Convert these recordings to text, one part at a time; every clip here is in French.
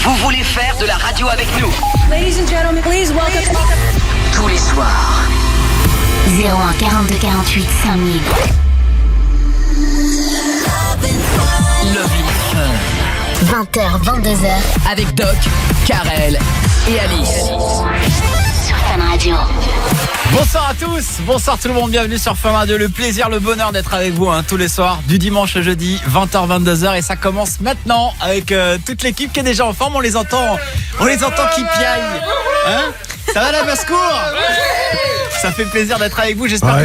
Vous voulez faire de la radio avec nous? Ladies and gentlemen, please welcome. Tous les soirs. 01 42 48 5000. Love in Fun. 20h, 22h. Avec Doc, Karel et Alice. Sur Fun Radio. Bonsoir à tous, bonsoir tout le monde, bienvenue sur Fun Radio. Le plaisir, le bonheur d'être avec vous tous les soirs, du dimanche au jeudi, 20h, 22h. Et ça commence maintenant avec toute l'équipe qui est déjà en forme. On les entend qui piaillent. Hein? Ça va la basse-cour? Ça fait plaisir d'être avec vous. J'espère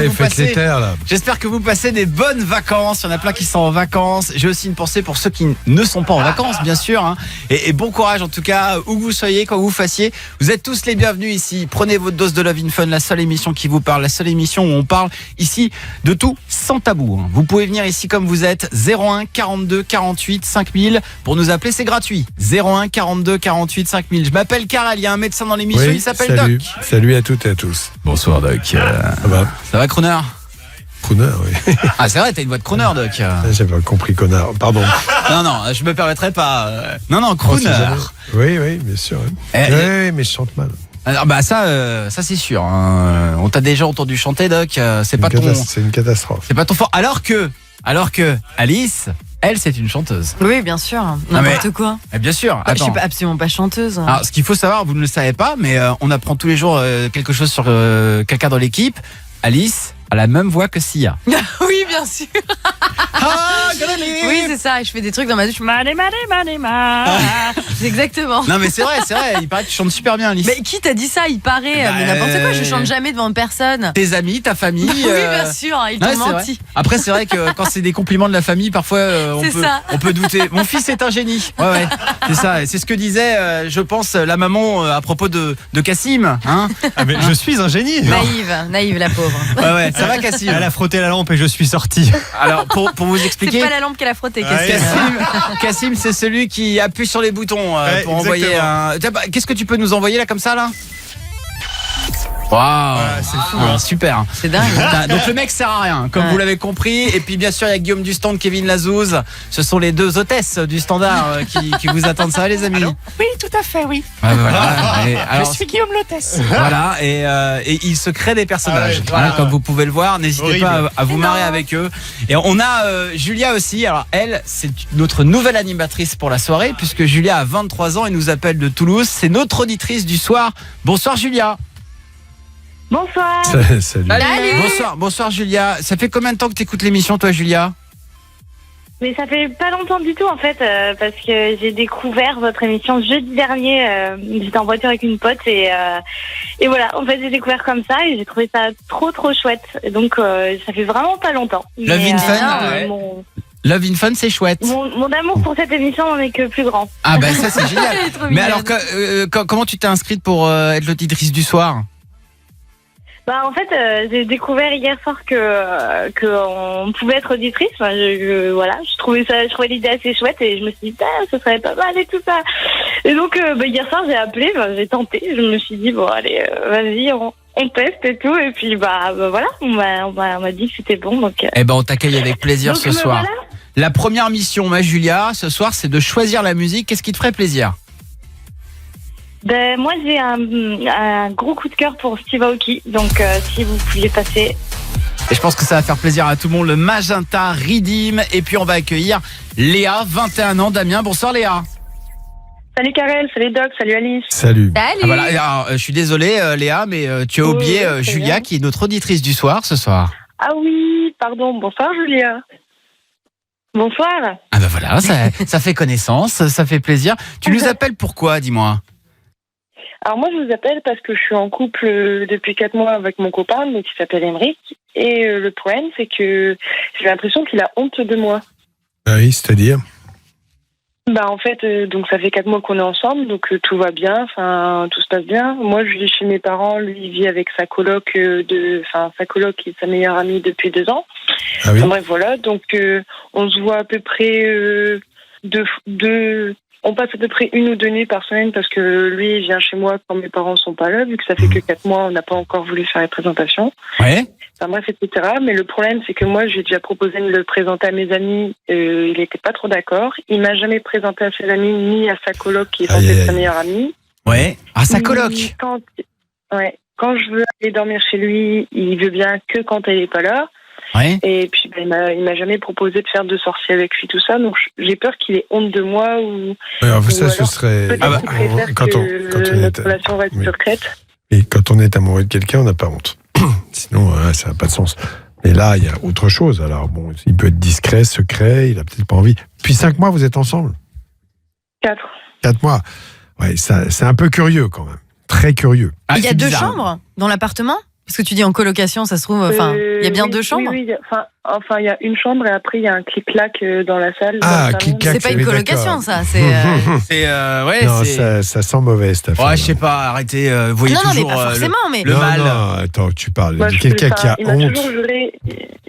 que vous passez des bonnes vacances. Il y en a plein qui sont en vacances. J'ai aussi une pensée pour ceux qui ne sont pas en vacances, bien sûr. Hein. Et bon courage en tout cas, où que vous soyez, quand vous fassiez. Vous êtes tous les bienvenus ici. Prenez votre dose de Love in Fun, la seule émission qui vous parle, la seule émission où on parle ici de tout sans tabou. Vous pouvez venir ici comme vous êtes. 01 42 48 5000 pour nous appeler, c'est gratuit. 01 42 48 5000. Je m'appelle Karel, il y a un médecin dans l'émission, il s'appelle Doc. Salut à toutes et à tous. Bonsoir Doc. Ça va Crooner? Crooner, oui. Ah c'est vrai, t'as une voix de Crooner Doc. J'ai pas compris connard, pardon. Non, je me permettrai pas. Non, Crooner. Oui, bien sûr. Oui, mais je chante mal. Alors ça c'est sûr. Hein. On t'a déjà entendu chanter Doc. C'est une catastrophe. C'est pas ton fort. Alors que Alice, elle, c'est une chanteuse. Oui, bien sûr. N'importe quoi. Bien sûr. Je suis absolument pas chanteuse. Alors, ce qu'il faut savoir, vous ne le savez pas, mais on apprend tous les jours quelque chose sur quelqu'un dans l'équipe. Alice a la même voix que Sia. Oui, bien sûr. Oui, c'est ça. Je fais des trucs dans ma douche. C'est exactement. Non, mais c'est vrai. Il paraît que tu chantes super bien, Alice. Mais qui t'a dit ça? Il paraît. Mais n'importe quoi. Je chante jamais devant personne. Tes amis, ta famille. Oui, bien sûr. Ils t'ont menti. Après, c'est vrai que quand c'est des compliments de la famille, parfois on peut douter. Mon fils est un génie. Ouais. C'est ça. C'est ce que disait, je pense, la maman à propos de Cassim. Hein, mais je suis un génie. Naïve, la pauvre. Ouais. Ça va, Cassim? Elle a frotté la lampe et je suis sorti. Alors, pour vous expliquer. C'est pas la lampe qu'elle a frottée, Cassim, c'est celui qui appuie sur les boutons pour envoyer un. Qu'est-ce que tu peux nous envoyer là comme ça là? Waouh, c'est fou, super. C'est dingue. Donc le mec sert à rien, comme vous l'avez compris. Et puis bien sûr il y a Guillaume du stand, Kevin Lazouze. Ce sont les deux hôtesses du standard qui vous attendent. Ça va les amis? Oui, tout à fait, oui. Voilà. Je suis Guillaume l'hôtesse. Voilà, et il se crée des personnages. Comme vous pouvez le voir, n'hésitez pas à vous marrer avec eux. Et on a Julia aussi. Alors elle, c'est notre nouvelle animatrice pour la soirée, puisque Julia a 23 ans et nous appelle de Toulouse. C'est notre auditrice du soir. Bonsoir Julia. Bonsoir. Salut. Bonsoir Julia. Ça fait combien de temps que tu écoutes l'émission toi Julia? Mais ça fait pas longtemps du tout en fait, parce que j'ai découvert votre émission jeudi dernier. J'étais en voiture avec une pote et voilà, en fait j'ai découvert comme ça et j'ai trouvé ça trop chouette. Et donc ça fait vraiment pas longtemps. Love in Fun. Love in Fun, c'est chouette. Mon amour pour cette émission n'en est que plus grand. Ah ben ça c'est génial. Mais alors comment tu t'es inscrite pour être l'auditrice du soir? En fait, j'ai découvert hier soir que on pouvait être auditrice. Enfin, je trouvais l'idée assez chouette et je me suis dit ce serait pas mal et tout ça. Et donc hier soir j'ai appelé, j'ai tenté. Je me suis dit bon allez, vas-y, on teste et tout. Et puis voilà, on m'a dit que c'était bon. Donc on t'accueille avec plaisir ce soir. Voilà. La première mission, Julia, ce soir, c'est de choisir la musique. Qu'est-ce qui te ferait plaisir? Moi j'ai un gros coup de cœur pour Steve Aoki, donc si vous pouviez passer. Et je pense que ça va faire plaisir à tout le monde, le Magenta Redeem. Et puis on va accueillir Léa, 21 ans. Damien, bonsoir Léa. Salut Karel, salut Doc, salut Alice. Salut. Voilà. Alors, je suis désolé Léa, mais tu as oublié Julia qui est notre auditrice du soir ce soir. Ah oui, pardon, bonsoir Julia. Bonsoir. Ah voilà, ça fait connaissance, ça fait plaisir. Tu nous appelles pourquoi, dis-moi? Alors moi je vous appelle parce que je suis en couple depuis 4 mois avec mon copain, donc qui s'appelle Émeric. Et le problème c'est que j'ai l'impression qu'il a honte de moi. Ah oui, c'est-à-dire? En fait, donc ça fait 4 mois qu'on est ensemble, donc tout va bien, enfin tout se passe bien. Moi je vis chez mes parents, lui il vit avec sa coloc sa coloc et sa meilleure amie depuis 2 ans. Ah oui. Bref voilà, donc on se voit à peu près on passe à peu près 1 ou 2 nuits par semaine parce que lui il vient chez moi quand mes parents sont pas là, vu que ça fait que 4 mois, on n'a pas encore voulu faire les présentations. Ouais. Enfin bref, etc. Mais le problème, c'est que moi, j'ai déjà proposé de le présenter à mes amis. Il n'était pas trop d'accord. Il m'a jamais présenté à ses amis ni à sa coloc qui est censée être sa meilleure amie. Ouais. Ah, sa coloc. Quand je veux aller dormir chez lui, il veut bien que quand elle n'est pas là. Ouais. Et puis il m'a jamais proposé de faire de sorties avec lui, tout ça. Donc j'ai peur qu'il ait honte de moi ou. Alors, ça, ou ce serait. peut-être qu'il préfère que notre relation reste secrète. Et quand on est amoureux de quelqu'un, on n'a pas honte. Sinon, ça n'a pas de sens. Mais là, il y a autre chose. Alors bon, il peut être discret, secret, il a peut-être pas envie. Puis 5 mois, vous êtes ensemble. 4. 4 mois. Ouais, ça, c'est un peu curieux quand même. Très curieux. Il y a 2 chambres dans l'appartement ? Parce que tu dis en colocation, ça se trouve. Enfin, il y a bien 2 chambres. Oui, enfin, il y a une chambre et après il y a un clic-clac dans la salle. Ah, clic-clac. C'est pas une colocation, ça. C'est. Non, ça sent mauvais cette affaire. Ouais, je sais pas. Arrêtez. Vous voyez non, toujours mais pas forcément, mais le mal. Non, attends, tu parles Moi, de quelqu'un qui a honte.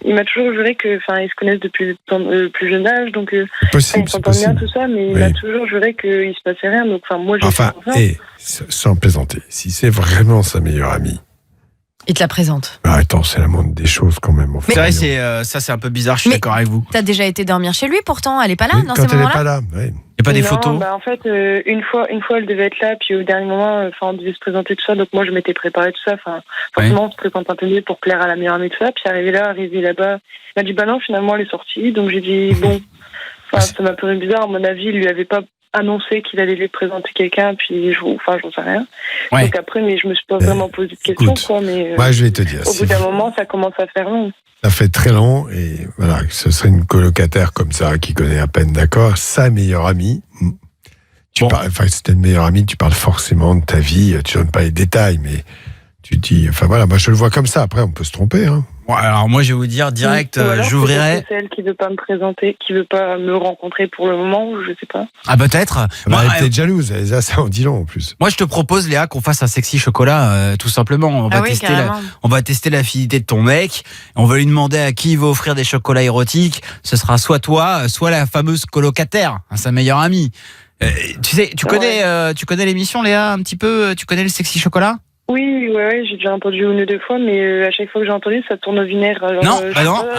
Il m'a toujours juré que, enfin, ils se connaissent depuis le plus jeune âge, donc Possible, ils s'entendent bien tout ça, mais il m'a toujours juré qu'il se passait rien. Donc, enfin, moi, j'ai sans plaisanter, si c'est vraiment sa meilleure amie. Il te la présente. Attends, c'est la moindre des choses quand même. C'est vrai, ça c'est un peu bizarre, je suis d'accord avec vous. T'as déjà été dormir chez lui pourtant, elle est pas là dans ces quand elle moments-là ? est pas là, ouais. Il n'y a pas des photos ? En fait, une fois, elle devait être là, puis au dernier moment, on devait se présenter tout ça, donc moi je m'étais préparée tout ça. Enfin, forcément, on se présente un peu mieux pour plaire à la meilleure amie tout ça. Puis arrivé là-bas, il m'a dit bah non, finalement elle est sortie, donc j'ai dit bon, ça m'a paru bizarre. À mon avis, il lui avait pas annoncé qu'il allait lui présenter quelqu'un, puis j'en sais rien. Ouais. Donc après, mais je me suis pas vraiment posé de questions, quoi. Mais moi, je vais te dire. Au bout d'un moment, ça commence à faire long. Ça fait très long, et voilà, ce serait une colocataire comme ça qui connaît à peine, d'accord, sa meilleure amie. C'était une meilleure amie, tu parles forcément de ta vie, tu donnes pas les détails, mais tu dis, enfin voilà, moi je le vois comme ça. Après, on peut se tromper, hein. Ouais, alors moi je vais vous dire direct, j'ouvrirai. C'est elle qui veut pas me présenter, qui veut pas me rencontrer pour le moment, ou je sais pas. Ah peut-être. Elle est peut-être jalouse, ça en dit long en plus. Moi je te propose Léa qu'on fasse un sexy chocolat, tout simplement. On va tester l'affinité de ton mec. On va lui demander à qui il va offrir des chocolats érotiques. Ce sera soit toi, soit la fameuse colocataire, sa meilleure amie. Tu connais l'émission Léa un petit peu. Tu connais le sexy chocolat? Oui, j'ai déjà entendu 1 ou 2 fois, mais à chaque fois que j'ai entendu, ça tourne au vinaigre. Alors, non,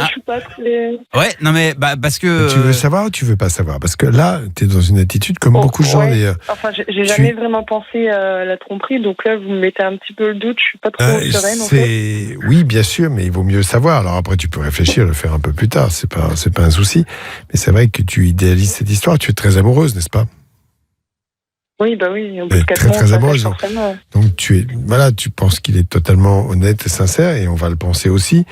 je suis pas très... Ouais, non mais parce que... Tu veux savoir ou tu veux pas savoir? Parce que là, t'es dans une attitude comme beaucoup de gens. Enfin, j'ai jamais vraiment pensé à la tromperie, donc là, vous me mettez un petit peu le doute, je suis pas trop sereine, en fait. Oui, bien sûr, mais il vaut mieux savoir. Alors après, tu peux réfléchir, le faire un peu plus tard, c'est pas un souci. Mais c'est vrai que tu idéalises cette histoire, tu es très amoureuse, n'est-ce pas? Oui, au bout de 4 mois, très amoureuse. Forcément. Donc tu penses qu'il est totalement honnête et sincère, et on va le penser aussi,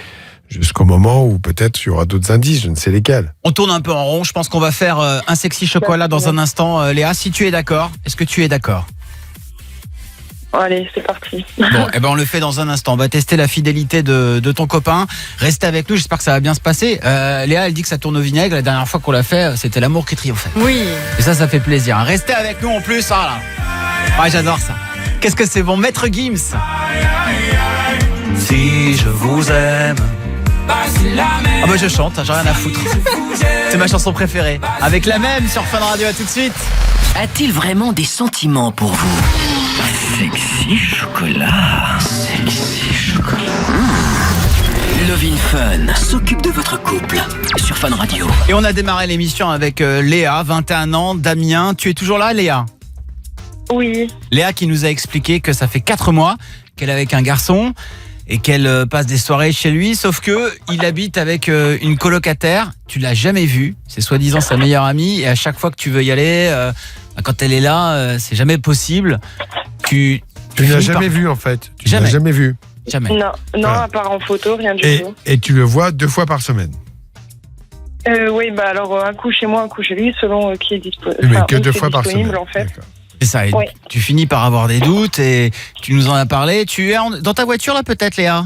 jusqu'au moment où peut-être il y aura d'autres indices, je ne sais lesquels. On tourne un peu en rond, je pense qu'on va faire un sexy chocolat dans un instant. Léa, si tu es d'accord, est-ce que tu es d'accord? Allez, c'est parti. Bon, on le fait dans un instant. On va tester la fidélité de ton copain. Restez avec nous, j'espère que ça va bien se passer. Léa, elle dit que ça tourne au vinaigre. La dernière fois qu'on l'a fait, c'était l'amour qui triomphait. Oui. Et ça fait plaisir. Restez avec nous en plus. J'adore ça. Qu'est-ce que c'est bon, Maître Gims. Si je vous aime. Je chante, j'ai rien à foutre. C'est ma chanson préférée. Avec la même sur Fun Radio, à tout de suite. A-t-il vraiment des sentiments pour vous? Sexy chocolat. Sexy chocolat. Lovin Fun s'occupe de votre couple sur Fun Radio. Et on a démarré l'émission avec Léa, 21 ans, Damien. Tu es toujours là, Léa? Oui. Léa qui nous a expliqué que ça fait 4 mois qu'elle est avec un garçon et qu'elle passe des soirées chez lui, sauf que il habite avec une colocataire. Tu l'as jamais vue, c'est soi-disant sa meilleure amie, et à chaque fois que tu veux y aller, quand elle est là, c'est jamais possible. Tu l'as jamais vu en fait. Tu jamais. l'as jamais vu. Jamais. Non, voilà. À part en photo, rien du tout. Et tu le vois 2 fois par semaine. Oui, alors un coup chez moi, un coup chez lui, selon qui est disponible. Mais que 2 fois par semaine. En fait. D'accord. C'est ça, et tu finis par avoir des doutes et tu nous en as parlé. Tu es dans ta voiture là peut-être, Léa?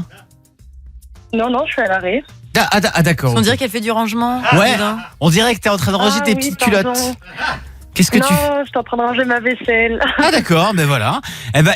Non, je suis à l'arrêt. Ah d'accord. On dirait qu'elle fait du rangement. Ouais, on dirait que t'es en train de ranger tes petites culottes. Qu'est-ce que tu fais? Non, je suis en train de ranger ma vaisselle. Ah d'accord, voilà.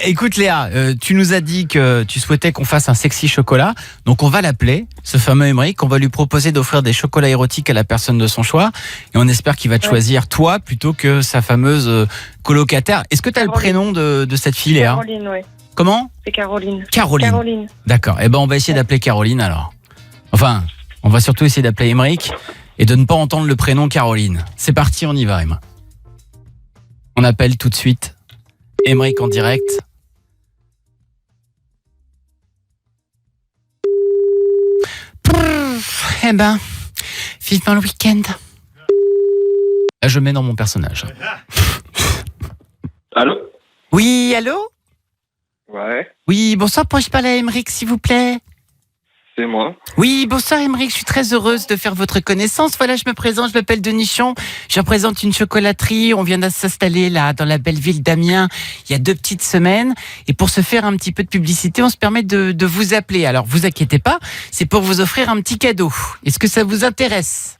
Écoute Léa, tu nous as dit que tu souhaitais qu'on fasse un sexy chocolat. Donc on va l'appeler, ce fameux Émeric. On va lui proposer d'offrir des chocolats érotiques à la personne de son choix. Et on espère qu'il va te choisir toi plutôt que sa fameuse colocataire. Est-ce que tu as le prénom de cette fille, Léa? Caroline, oui. Comment ? C'est Caroline. Caroline. Caroline. D'accord. Eh ben, on va essayer d'appeler Caroline alors. Enfin, on va surtout essayer d'appeler Émeric et de ne pas entendre le prénom Caroline. C'est parti, on y va, Emma. On appelle tout de suite Émeric en direct. Eh ben, vivement le week-end. Là, je mets dans mon personnage. Allô ? Oui, allô ? Ouais, Oui, bonsoir, pourrais-je parler à Émeric, s'il vous plaît ? c'est moi. Oui, bonsoir Émeric, je suis très heureuse de faire votre connaissance. Voilà, je me présente, je m'appelle Denichon. Je représente une chocolaterie. On vient de s'installer là, dans la belle ville d'Amiens, il y a 2 petites semaines. Et pour se faire un petit peu de publicité, on se permet de vous appeler. Alors, vous inquiétez pas, c'est pour vous offrir un petit cadeau. Est-ce que ça vous intéresse ?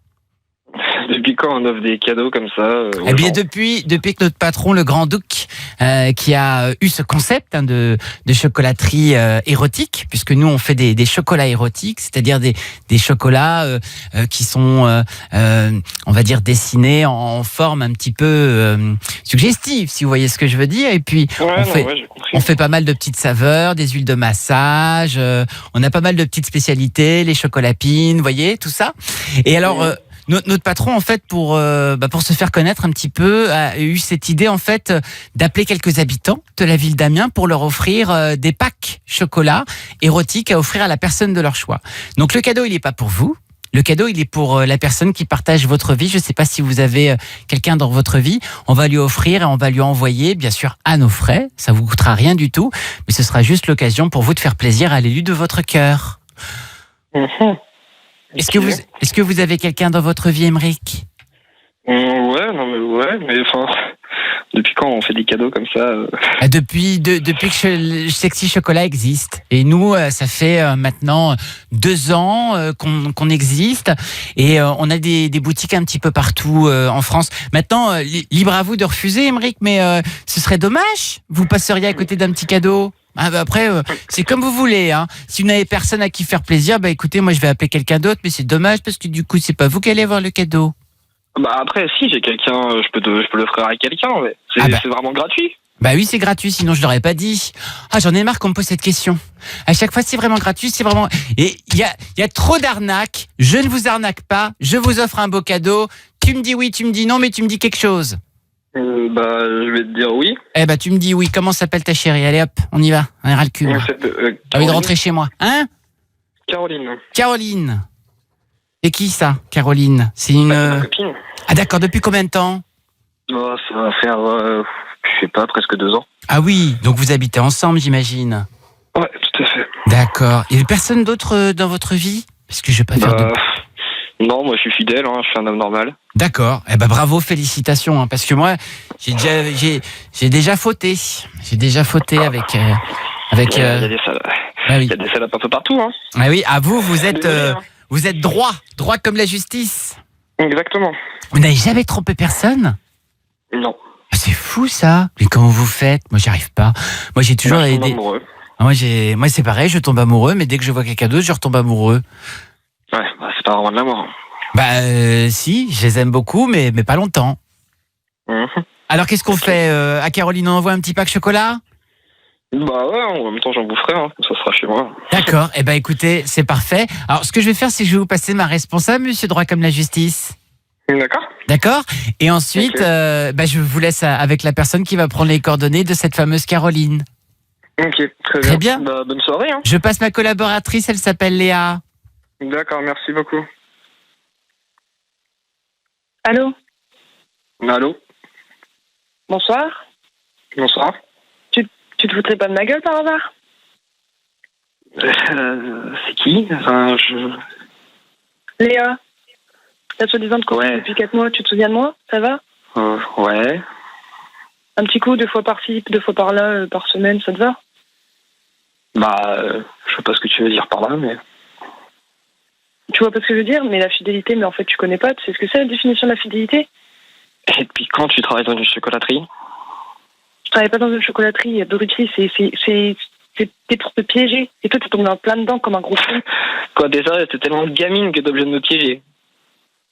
Depuis quand on offre des cadeaux comme ça aux Eh bien, gens depuis que notre patron, le Grand Duc, qui a eu ce concept de chocolaterie érotique, puisque nous, on fait des chocolats érotiques, c'est-à-dire des chocolats qui sont, on va dire, dessinés en forme un petit peu suggestive, si vous voyez ce que je veux dire. Et puis, j'ai compris. on fait pas mal de petites saveurs, des huiles de massage, on a pas mal de petites spécialités, les chocolatines, vous voyez, tout ça. Et alors... Notre patron, en fait, pour se faire connaître un petit peu, a eu cette idée, en fait, d'appeler quelques habitants de la ville d'Amiens pour leur offrir des packs chocolat érotiques à offrir à la personne de leur choix. Donc, le cadeau, il n'est pas pour vous. Le cadeau, il est pour la personne qui partage votre vie. Je ne sais pas si vous avez quelqu'un dans votre vie. On va lui offrir et on va lui envoyer, bien sûr, à nos frais. Ça vous coûtera rien du tout, mais ce sera juste l'occasion pour vous de faire plaisir à l'élu de votre cœur. Est-ce que vous avez quelqu'un dans votre vie, Émeric ? Mais enfin, depuis quand on fait des cadeaux comme ça Depuis que Sexy Chocolat existe. Et nous, ça fait maintenant 2 ans qu'on existe. Et on a des boutiques un petit peu partout en France. Maintenant, libre à vous de refuser, Émeric, mais ce serait dommage. Vous passeriez à côté d'un petit cadeau. Après, c'est comme vous voulez. Hein. Si vous n'avez personne à qui faire plaisir, écoutez, moi je vais appeler quelqu'un d'autre, mais c'est dommage parce que du coup, c'est pas vous qui allez avoir le cadeau. Après, si j'ai quelqu'un, je peux l'offrir à quelqu'un, mais c'est vraiment gratuit. Bah oui, c'est gratuit, sinon je l'aurais pas dit. Ah, j'en ai marre qu'on me pose cette question. À chaque fois, c'est vraiment gratuit, c'est vraiment... Et il y a trop d'arnaques. Je ne vous arnaque pas, je vous offre un beau cadeau. Tu me dis oui, tu me dis non, mais tu me dis quelque chose. Je vais te dire oui. Eh tu me dis oui. Comment s'appelle ta chérie ? Allez hop, on y va. On ira le cul. J'ai envie de rentrer chez moi. Hein ? Caroline. Caroline. Et qui ça, Caroline ? C'est une... Ma copine. Ah d'accord, depuis combien de temps ? Ça va faire, je sais pas, presque 2 ans. Ah oui, donc vous habitez ensemble, j'imagine. Ouais, tout à fait. D'accord. Il y a personne d'autre dans votre vie ? Parce que je vais pas faire de... Non, moi je suis fidèle, je suis un homme normal. D'accord. Bravo, félicitations. Parce que moi, j'ai déjà fauté. J'ai déjà fauté avec. Il y a des salopes. Oui. Il y a des salopes un peu partout. Ah oui. À vous êtes vous êtes droit comme la justice. Exactement. Vous n'avez jamais trompé personne ? Non. C'est fou ça. Mais comment vous faites ? Moi, j'y arrive pas. Moi, j'ai toujours Je aidé. tombe amoureux. Moi, c'est pareil. Je tombe amoureux, mais dès que je vois quelqu'un d'autre, je retombe amoureux. Ouais, c'est pas vraiment de l'amour. Si, je les aime beaucoup, mais pas longtemps. Alors, qu'est-ce qu'on fait à Caroline, on envoie un petit pack chocolat ? En même temps, j'en boufferai, ça sera chez moi. D'accord, écoutez, c'est parfait. Alors, ce que je vais faire, c'est que je vais vous passer ma responsable, monsieur droit comme la justice. D'accord. Et ensuite, je vous laisse avec la personne qui va prendre les coordonnées de cette fameuse Caroline. Ok, très bien. Bonne soirée. Je passe ma collaboratrice, elle s'appelle Léa. D'accord, merci beaucoup. Allô ? Allô ? Bonsoir. Bonsoir. Tu te foutrais pas de ma gueule par hasard ? C'est qui ? Léa. La soi-disant de copine depuis 4 mois, tu te souviens de moi ? Ça va ? Ouais. Un petit coup, 2 fois par-ci, 2 fois par-là, par semaine, ça te va ? Je sais pas ce que tu veux dire par là, mais... Tu vois pas ce que je veux dire ? Mais la fidélité, mais en fait, tu connais pas. Tu sais ce que c'est, la définition de la fidélité ? Et depuis quand tu travailles dans une chocolaterie ? Je travaille pas dans une chocolaterie, abruti, c'est pour te piéger. Et toi, tu tombes plein dedans comme un gros fou. Quoi, déjà, t'es tellement gamine que t'es obligé de me piéger.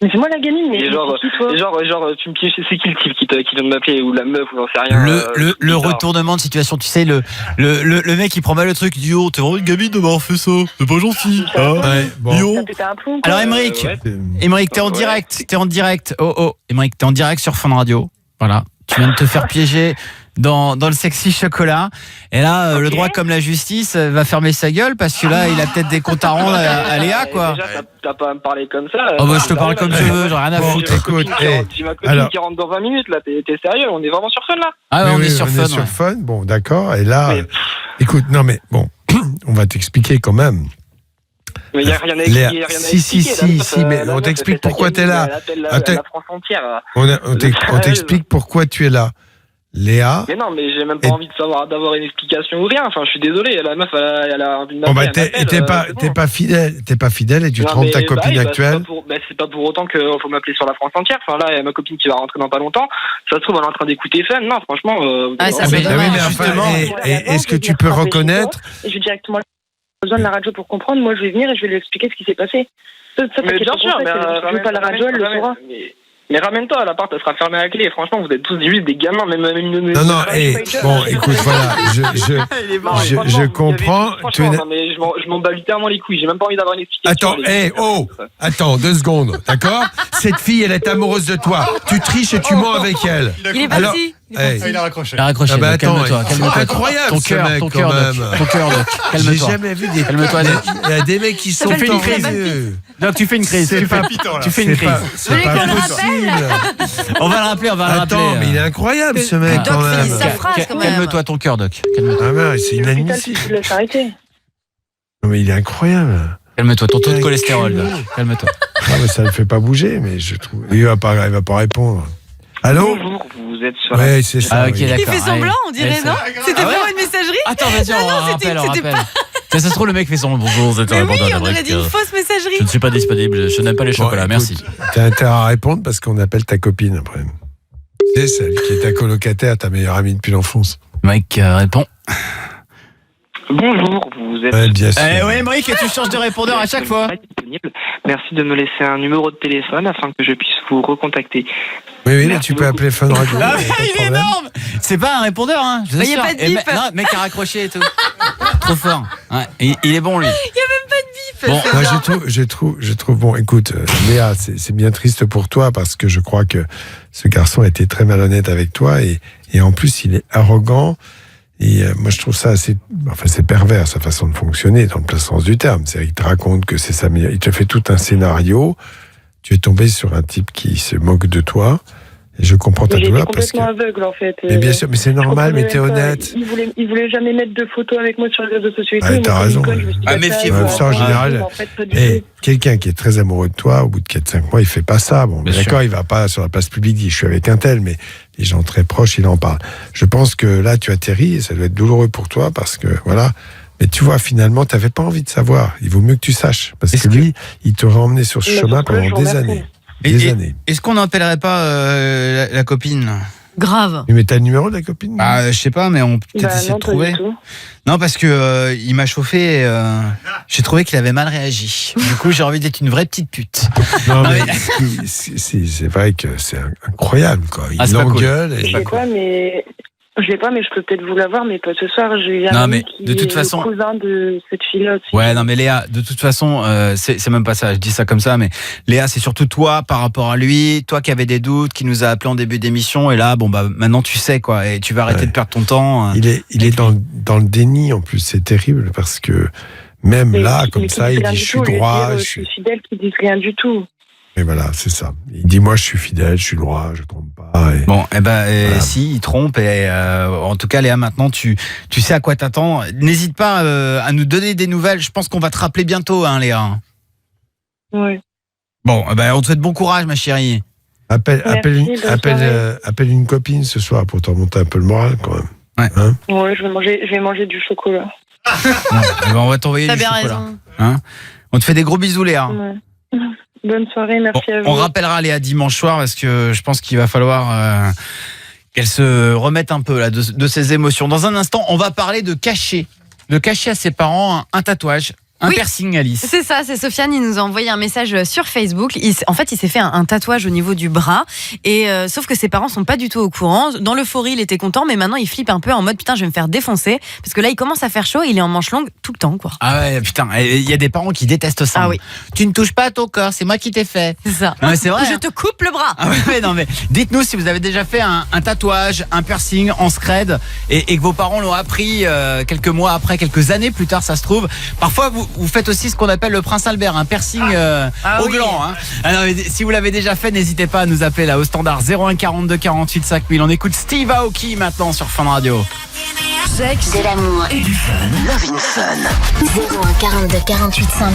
Mais c'est moi la gamine, mais Et genre, c'est qui, toi tu me pièges, c'est qui le type qui vient de m'appeler, ou la meuf, ou j'en sais rien. Le bizarre. retournement de situation, tu sais, le mec qui prend mal le truc, il dit oh, t'es vraiment une gamine de m'avoir fait ça, c'est pas gentil. Ah, Ouais, bon. Yo. T'as pété un plomb, quoi. Alors Émeric, ouais. Émeric, t'es en Ouais. direct, Émeric, t'es en direct sur Fun Radio. Voilà, tu viens de te faire piéger dans le sexy chocolat. Et là, le Ok. droit comme la justice va fermer sa gueule parce que là, il a peut-être des comptes à rendre à Léa, quoi. Déjà, t'as pas à me parler comme ça. Oh bah je te parle comme je veux, j'en ai rien à Bon, foutre. écoute, J'ai ma copine alors- qui rentre dans 20 minutes, là. T'es sérieux? On est vraiment sur Fun, là? Ah ouais, Oui, on oui, est sur Fun. ouais. Fun. Bon, d'accord. Et là, Mais- écoute, non mais bon, on va t'expliquer quand même. Mais y a rien à Léa, expliquer, y a rien à si, expliquer. si, La meuf, si, mais la on meuf, t'explique elle fait sa pourquoi t'es gamine, là. Elle appelle la Attends. France entière. On t'explique pourquoi tu es là. Léa. Mais non, mais j'ai même pas Et- envie d'avoir une explication ou rien. Enfin, je suis désolé, la meuf, elle a envie de Bon bah m'appeler. t'es pas fidèle et tu trompes ta copine actuelle. C'est pas pour autant qu'il faut m'appeler sur la France entière. Enfin là, il y a ma copine qui va rentrer dans pas longtemps. Ça se trouve, elle est en train d'écouter Fun. Non, franchement. Ah, ça, Ah, c'est mais, dommage. oui, mais enfin, Justement. est-ce que tu peux reconnaître Et je vais directement besoin de la radio pour comprendre. Moi, je vais venir et je vais lui expliquer ce qui s'est passé. Ça, Mais t'inquiète bien pas sûr, pour mais ça, je veux pas la radio, elle le saura. Mais ramène-toi, l'appart, elle sera fermée à clé. Franchement, vous êtes tous juste des gamins, même Non, bon, écoute, voilà, je comprends. Franchement, non, mais je m'en bats littéralement les couilles. J'ai même pas envie d'avoir une explication. Attends, attends, 2 secondes, d'accord? Cette fille, elle est amoureuse de toi. Tu triches et tu mens avec elle. Il est Alors, parti. Il a raccroché. Il a raccroché, Ah bah donc attends, calme-toi, c'est calme-toi. incroyable, Ton ce cœur, mec, ton quand cœur, même. Doc. Ton cœur, Doc. J'ai Calme-toi. jamais vu des. Calme-toi, Doc. Il y a des mecs qui sont fais une en crise. vieux. Doc, tu fais une crise. C'est Tu fais, pas- tu fais une C'est pas, crise. c'est voulez pas qu'on le possible. On va le rappeler, on va le rappeler. Attends, mais il est incroyable ce mec Doc quand finisse même. sa phrase, quand même. Calme-toi, ton cœur, Doc. Calme-toi. Ah ouais, c'est L'hôpital, inadmissible. tu te laisses arrêter. Non mais il est incroyable. Calme-toi, ton taux de cholestérol, Doc. Calme-toi. Non mais ça le fait pas bouger, mais je trouve. Il va pas répondre. Allô? Bonjour, vous êtes sur Ouais, c'est ça. Ah, ok, oui. d'accord. Il fait semblant, on dirait, Ouais, non? C'était Ah ouais vraiment une messagerie? Attends, vas-y, on rappelle, on c'était rappelle. Ça se trouve, le mec fait son bonjour, c'est un Mais oui, répondeur on aurait d'Amérique. dit une fausse messagerie. Je ne suis pas disponible, je n'aime pas les Bon, chocolats, écoute, merci. T'as intérêt à répondre parce qu'on appelle ta copine après. C'est celle qui est ta colocataire, ta meilleure amie depuis l'enfance. Mike répond. Bonjour, vous êtes Ouais, bien sûr. Eh ouais, Mike, tu changes de répondeur à chaque fois. pas disponible. Merci de me laisser un numéro de téléphone afin que je puisse vous recontacter. Oui, mais Merci tu peux beaucoup. appeler Fun Radio. Ah, y a pas de il est problème. énorme. C'est pas un répondeur, hein. Je vous Bah, y a assure. pas de Et bip. non, le mec a raccroché et tout. Trop fort. Ouais, il est bon, lui. Bon. Moi, je trouve, bon, écoute, Léa, c'est bien triste pour toi parce que je crois que ce garçon a été très malhonnête avec toi et en plus, il est arrogant. Et moi, je trouve ça assez, enfin, c'est pervers sa façon de fonctionner dans le plein sens du terme. C'est-à-dire qu'il te raconte que c'est sa meilleure, il te fait tout un scénario. Tu es tombé sur un type qui se moque de toi. Et je comprends ta Il était douleur parce que. complètement aveugle, en fait. Mais bien sûr, mais c'est normal, mais t'es honnête. Il voulait jamais mettre de photos avec moi sur les réseaux sociaux et Ouais, tout. t'as Moi, comme raison, une conne, ouais. je me suis dit, Ah, bah, méfiez-vous, ça, ça, en général. en fait, pas du Et tout. quelqu'un qui est très amoureux de toi, au bout de 4-5 mois, il fait pas ça. Bon, Bien d'accord, il va pas sur la place publique dire je suis avec un tel, mais les gens très proches, il en parle. Je pense que là, tu atterris et ça doit être douloureux pour toi parce que, voilà. Mais tu vois, finalement, t'avais pas envie de savoir. Il vaut mieux que tu saches. Parce que lui, il t'aurait emmené sur ce Mais chemin surtout, je pendant vous des remercie. années. Des années. Est-ce qu'on n'appellerait pas la copine? Grave. Mais t'as le numéro de la copine? Bah, je sais pas, mais on peut peut-être Bah, essayer non, de pas trouver. du tout. Non, parce que il m'a chauffé. J'ai trouvé qu'il avait mal réagi. Du coup, j'ai envie d'être une vraie petite pute. Non, Non, mais mais- c'est vrai que c'est incroyable, quoi. Il Ah, c'est pas cool. engueule. Je l'ai pas, mais. Je l'ai pas, mais je peux peut-être vous l'avoir, mais pas ce soir. J'ai Non, un mais ami qui de toute est façon- le cousin de cette fille-là aussi. Ouais, non, mais Léa, de toute façon, c'est même pas ça. Je dis ça comme ça, mais Léa, c'est surtout toi par rapport à lui, toi qui avais des doutes, qui nous a appelé en début d'émission, et là, bon bah maintenant tu sais quoi, et tu vas arrêter Ouais. de perdre ton temps. Il est dans le déni, en plus. C'est terrible parce que même Mais là, qui- comme mais qui ça, disent il rien dit du je suis tout, au lieu de droit. dire, je suis fidèle, qui disent rien du tout. Et voilà, c'est ça. Il dit moi je suis fidèle, je suis droit, je trompe pas. Et... Bon, eh ben, Voilà. si, il trompe, et en tout cas, Léa, maintenant, tu sais à quoi t'attends. N'hésite pas à nous donner des nouvelles. Je pense qu'on va te rappeler bientôt, hein, Léa. Ouais. Bon, eh ben, on te souhaite bon courage, ma chérie. Appelle Merci, bonne soirée. appelle une copine ce soir pour te remonter un peu le moral quand même. Ouais, je vais manger du chocolat. Bon, eh ben, on va t'envoyer T'as du bien chocolat. raison. Hein, on te fait des gros bisous, Léa. Ouais. Bonne soirée, Bon, merci à vous. on rappellera Léa dimanche soir parce que je pense qu'il va falloir qu'elle se remette un peu là, de ses émotions. Dans un instant, on va parler de cacher à ses parents un tatouage. un Oui. piercing, Alice. C'est ça, c'est Sofiane, il nous a envoyé un message sur Facebook. En fait, il s'est fait un tatouage au niveau du bras. Et sauf que ses parents sont pas du tout au courant. Dans l'euphorie, il était content, mais maintenant il flippe un peu en mode putain, je vais me faire défoncer. Parce que là, il commence à faire chaud, il est en manche longue tout le temps, quoi. Ah ouais, putain, il y a des parents qui détestent ça. Ah oui. Tu ne touches pas à ton corps, c'est moi qui t'ai fait. C'est ça. Non, mais c'est vrai. Je te coupe le bras. Ah ouais, non mais dites-nous si vous avez déjà fait un tatouage, un piercing en scred et que vos parents l'ont appris quelques mois après, quelques années plus tard, ça se trouve. Parfois vous faites aussi ce qu'on appelle le Prince Albert, un piercing au gland. Hein. Alors, si vous l'avez déjà fait, n'hésitez pas à nous appeler là au standard 01 42 48 5000. On écoute Steve Aoki maintenant sur Fun Radio. Sexe, de l'amour Et du fun. Love in Fun. 01 42 48 5000.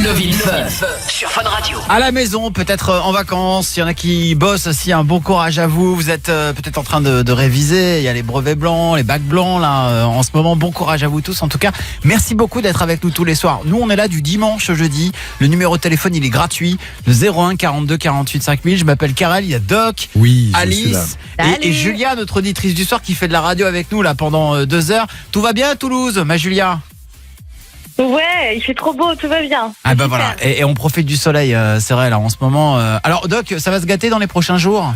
Love in Fun. Sur Fun Radio. À la maison, peut-être en vacances, il y en a qui bossent aussi, un bon courage à vous. Vous êtes peut-être en train de réviser, il y a les brevets blancs, les bacs blancs là en ce moment. Bon courage à vous tous. En tout cas, merci beaucoup d'être avec nous tous les soirs. Nous, on est là du dimanche au jeudi. Le numéro de téléphone, il est gratuit. Le 01 42 48 5000. Je m'appelle Karel, il y a Doc, Oui, je suis là. Alice Salut. et Julia, notre auditrice du soir qui fait de la radio avec nous là pendant 2 heures. Tout va bien à Toulouse, ma Julia? Ouais, il fait trop beau, tout va bien. Ah bah Super. voilà, et on profite du soleil, c'est vrai là en ce moment. Alors Doc, ça va se gâter dans les prochains jours?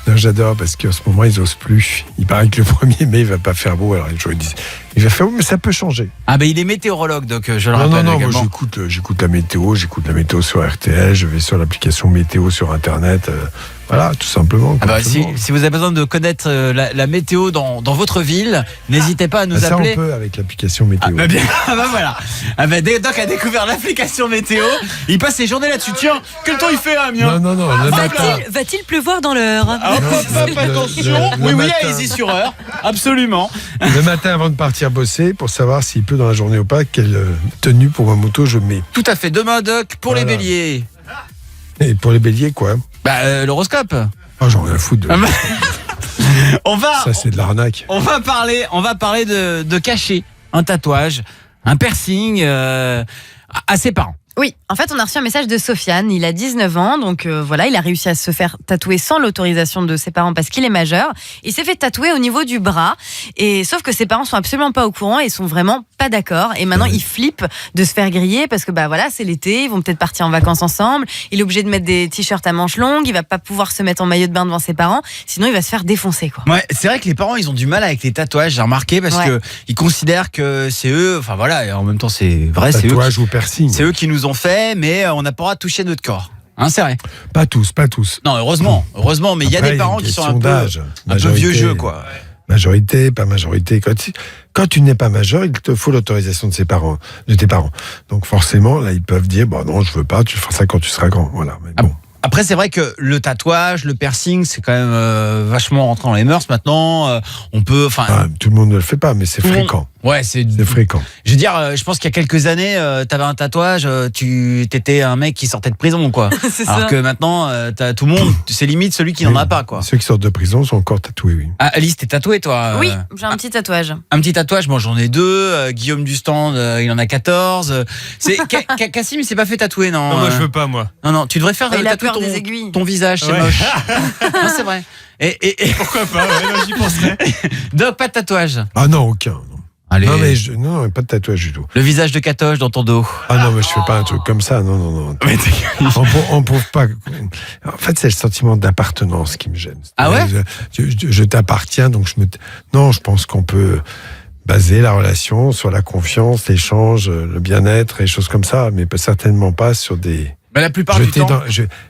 Non, j'adore parce qu'en ce moment, ils osent plus. Il paraît que le 1er mai, il va pas faire beau. Alors, les gens ils disent, il va faire beau, mais ça peut changer. Ah bah il est météorologue, Doc, je le Non, rappelle moi également. j'écoute la météo sur RTL, je vais sur l'application météo sur Internet. Voilà, tout simplement. Ah bah, comme tout le monde. si vous avez besoin de connaître la météo dans votre ville, n'hésitez pas à nous Ça, appeler. on peut avec l'application météo. Ah bah bien, ah bah voilà. Ah bah Doc a découvert l'application météo. Il passe ses journées là-dessus. Tiens, quel temps il fait à Amiens? Non, le matin. Va-t-il pleuvoir dans l'heure? Ah, hop, hop, hop, attention. le Oui, matin. allez-y sur heure. Absolument. Le matin avant de partir bosser pour savoir s'il pleut dans la journée ou pas, quelle tenue pour ma moto je mets. Tout à fait. Demain, Doc, pour les Voilà. béliers. Et pour les béliers, quoi. Bah l'horoscope. Oh, j'en ai à foutre. Ah bah, on va. Ça, c'est de l'arnaque. On va parler de cacher un tatouage, un piercing à ses parents. Oui, en fait, on a reçu un message de Sofiane. Il a 19 ans, donc voilà, il a réussi à se faire tatouer sans l'autorisation de ses parents parce qu'il est majeur. Il s'est fait tatouer au niveau du bras, et sauf que ses parents sont absolument pas au courant et sont vraiment pas d'accord. Et maintenant, il flippe de se faire griller parce que bah voilà, c'est l'été, ils vont peut-être partir en vacances ensemble. Il est obligé de mettre des t-shirts à manches longues. Il va pas pouvoir se mettre en maillot de bain devant ses parents, sinon il va se faire défoncer, quoi. Ouais, c'est vrai que les parents, ils ont du mal avec les tatouages, j'ai remarqué, parce que ils considèrent que c'est eux. Enfin voilà, et en même temps, c'est vrai, c'est eux. Tatouage ou piercing. C'est eux qui nous ont fait, mais on n'a pas le droit de toucher notre corps. Hein, c'est vrai. Pas tous. Non, heureusement, mais il y a Après, des parents une qui sont question d'âge. un peu vieux jeu, quoi. Majorité, pas majorité. Quand tu n'es pas majeur, il te faut l'autorisation de tes parents. Donc forcément, là, ils peuvent dire, bon non, je veux pas, tu feras ça quand tu seras grand. Voilà. Mais bon. Après, c'est vrai que le tatouage, le piercing, c'est quand même vachement rentré dans les mœurs maintenant. On peut, Tout le monde ne le fait pas, mais c'est fréquent. Ouais, c'est fréquent. Je veux dire, je pense qu'il y a quelques années, t'avais un tatouage, tu t'étais un mec qui sortait de prison, quoi. C'est Alors ça. que maintenant, t'as tout le monde, c'est limite celui qui n'en a pas, quoi. Ceux qui sortent de prison sont encore tatoués, oui. Ah, Alice, t'es tatouée, toi? Oui, j'ai un petit tatouage. Un petit tatouage, moi j'en ai 2. Guillaume du stand, il en a 14. Cassim, il s'est pas fait tatouer, non? Non, moi je veux pas, moi. Non, tu devrais faire Il a tatouer peur des aiguilles. ton visage, c'est Ouais. moche. Non, c'est vrai. Et Pourquoi pas? Ouais, non, j'y penserais. Doc, pas de tatouage. Ah non, aucun. Non. Allez. Non, pas de tatouage du tout. Le visage de Katoche dans ton dos. Ah non, mais je fais pas un truc comme ça. Non. On prouve pas. En fait, c'est le sentiment d'appartenance qui me gêne. Ah ouais? Je t'appartiens, donc Non, je pense qu'on peut baser la relation sur la confiance, l'échange, le bien-être et choses comme ça, mais certainement pas sur des. Mais la plupart du temps.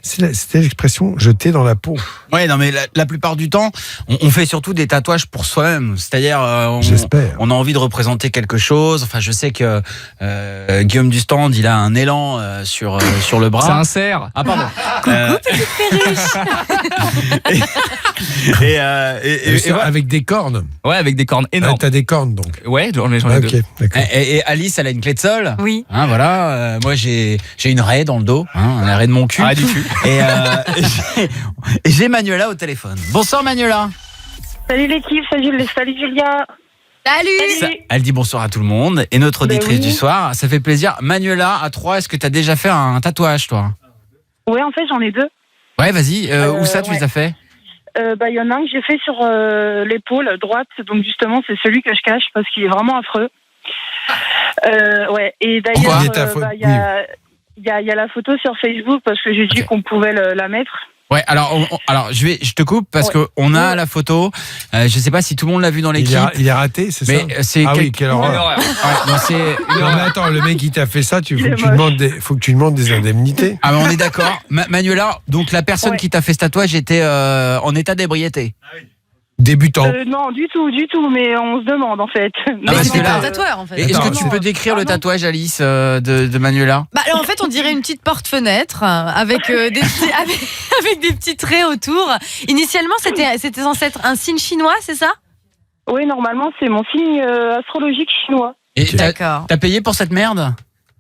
C'était l'expression jeter dans la peau. Ouais, non, mais la plupart du temps, on fait surtout des tatouages pour soi-même. C'est-à-dire, J'espère. on a envie de représenter quelque chose. Enfin, je sais que Guillaume du stand, il a un élan sur le bras. C'est un cerf. Ah, pardon. Avec des cornes. Ouais, avec des cornes Ah, énormes. t'as des cornes, donc. Ouais, j'en ai Ah, deux. ok, d'accord. Et Alice, elle a une clé de sol. Oui. Hein, voilà. Moi, j'ai une raie dans le dos, un arrêt de mon cul. Arrêt du cul. Et j'ai Manuela au téléphone. Bonsoir Manuela. Salut l'équipe, salut Julia. Salut. Elle dit bonsoir à tout le monde. Et notre auditrice oui. du soir, ça fait plaisir. Manuela, à 3, est-ce que tu as déjà fait un tatouage, toi? Ouais, en fait, j'en ai 2. Ouais, vas-y. Où ça, tu les as fait? Il y en a un que j'ai fait sur l'épaule droite, donc justement, c'est celui que je cache parce qu'il est vraiment affreux. Ouais. Et Pourquoi d'ailleurs, il y a la photo sur Facebook parce que j'ai dit qu'on pouvait la mettre. Ouais, alors, je te coupe parce que on a la photo. Je sais pas si tout le monde l'a vu dans l'équipe. Il est raté, c'est ça? Mais c'est oui, quelle horreur. Ouais, Non, mais attends, le mec qui t'a fait ça, faut que tu demandes des indemnités. Ah, mais on est d'accord. Manuela, donc la personne qui t'a fait ce tatouage était en état d'ébriété. Débutant. Non, du tout, mais on se demande en fait. Mais c'était pas un tatoueur en fait. Est-ce que tu peux décrire le tatouage, Alice, de Manuela? Bah, alors, en fait, on dirait une petite porte-fenêtre avec des petits traits autour. Initialement, c'était censé être un signe chinois, c'est ça? Oui, normalement, c'est mon signe astrologique chinois. Et t'as payé pour cette merde?